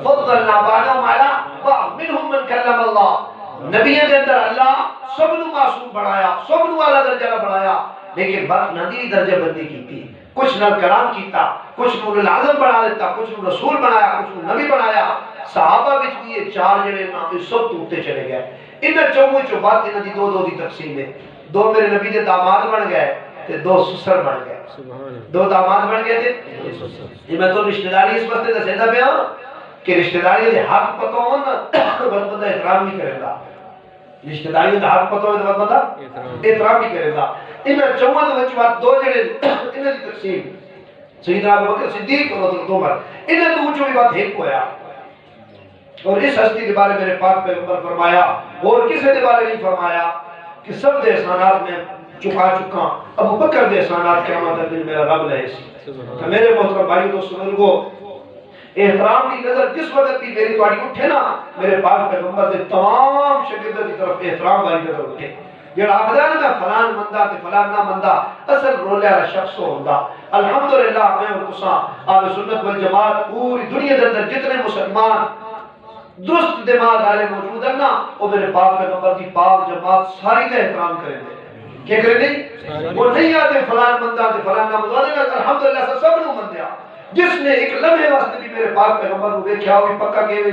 Speaker 1: فضلنا بعضهم على بعض منهم من کلم اللہ، نبیوں کے اندر اللہ سب نو معصوم بنایا، سب نو اعلیٰ درجہ بنایا، لیکن بات نبی درجہ بندی کی تھی، کچھ نہ کلام کیتا، کچھ نور العظم بنا دیتا، کچھ نور رسول بنایا، کچھ نور نبی بنایا۔ صحابہ وچ بھی یہ 4 جڑے نا سب توتے چلے گئے۔ انہاں چووں چوں بات انہاں دی 2 دی تقسیم ہے۔ 2 میرے نبی دے داماد بن گئے تے 2 سسر بن گئے۔ 2 داماد بن گئے تھے۔ یہ میں تو رشتہ داری اس واسطے دسیندا پیا کہ رشتہ داری دے حق پتہ ہون بندہ احترام نہیں کرے گا، رشتہ داری دے حق پتہ ہوے تے بندہ احترام نہیں کرے گا۔ انہاں چوواں دے وچ بات 2 جڑے انہاں دی تقسیم سیدنا ابو بکر صدیق اور حضرت عمر، انہاں دو وچوں بھی بات ایک ہویا۔ اور اس ہستی کے بارے میرے پاک پیغمبر فرمایا اور کسی کے بارے نہیں فرمایا کہ سب دے احسانات میں چکا چکا، ابو بکر دے احسانات قیامت دن میرا رب لے سی۔ تو میرے محترم بھائیو دوستو بزرگو، احترام کی نظر جس وقت بھی میری تواڈی اٹھے نا میرے پاک پیغمبر دے تمام شاگرداں کی طرف احترام والی نظر اٹھے۔ جڑا آخدا ہے نا فلان بندہ تے فلان نہ بندہ، اصل رولے والا شخص ہوندا۔ الحمدللہ میں اور تساں اہل سنت والجماعت پوری دنیا دے اندر جتنے مسلمان درست دماغ والے موجود ہیں نا وہ میرے پاک پیغمبر کی پاک جماعت ساری کا احترام کریں گے۔ کیا کرے نہیں وہ نہیں آتے فلان بندہ تے فلان نام دے گا الحمدللہ سے سب نو مندیا جس نے ایک لمحے واسطے بھی میرے پاک پیغمبر کو دیکھا ہوئی پکا کہ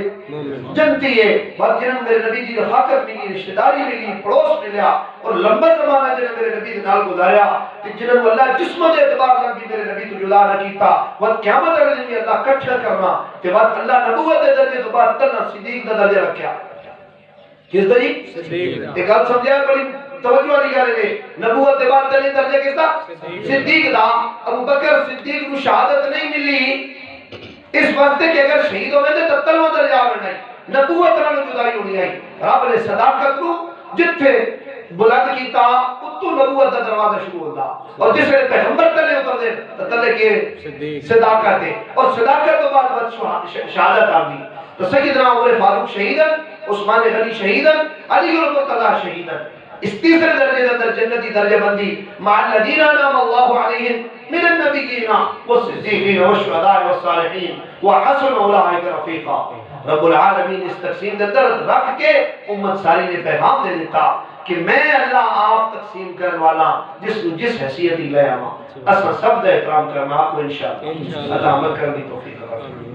Speaker 1: جنتی ہے بات جنہوں میرے نبی جی رفاقت ملی رشتہ داری ملی پڑوس ملیا اور لمبا زمانہ جنہوں میرے نبی کے نال گزاریا کہ جنہوں اللہ جسم دے اعتبار نال بھی میرے نبی تو جدا نہ کیتا وقت قیامت والے دن اللہ کٹھا کرنا کہ وقت اللہ نبوت دے درجے تو بعد تنہ صدیق دا درجہ رکھیا کس دا جی ایک گل سمجھا بڑی توجہ والی گل ہے نبوت دے بعد تلے درجے کس دا صدیق دا ابو بکر صدیق کو شہادت نہیں ملی اس وقت کہ اگر شہید ہوئے تو تتلوہ درجہ آوے نہیں نبوت نال جدائی ہونی آئی رب نے صداقت کو جتھے بلند کیتا اتو نبوت دا دروازہ شروع ہوتا اور جس ویلے پیغمبر تلے اتر دے تلے کے صداقت ہے اور صداقت تو بعد شہادت آ گئی تو سیدنا عمر فاروق شہیدن عثمان غنی شہیدن علی المرتضی شہیدن اس تیسرے درجے اندر جنتی درجہ بندی مع الذین انعم اللہ علیہم من النبیین والصدیقین والشہداء والصالحین وحسن اولئک رفیقا رب العالمین اس تقسیم دے درد رکھ کے امت ساری نے پیغام دے دیتا کہ میں اللہ آپ تقسیم کرنے والا جس حیثیت لے آواں اساں سب دا احترام کرنا آپ کو انشاءاللہ اللہ عمل کرنے کی توفیق عطا فرمائے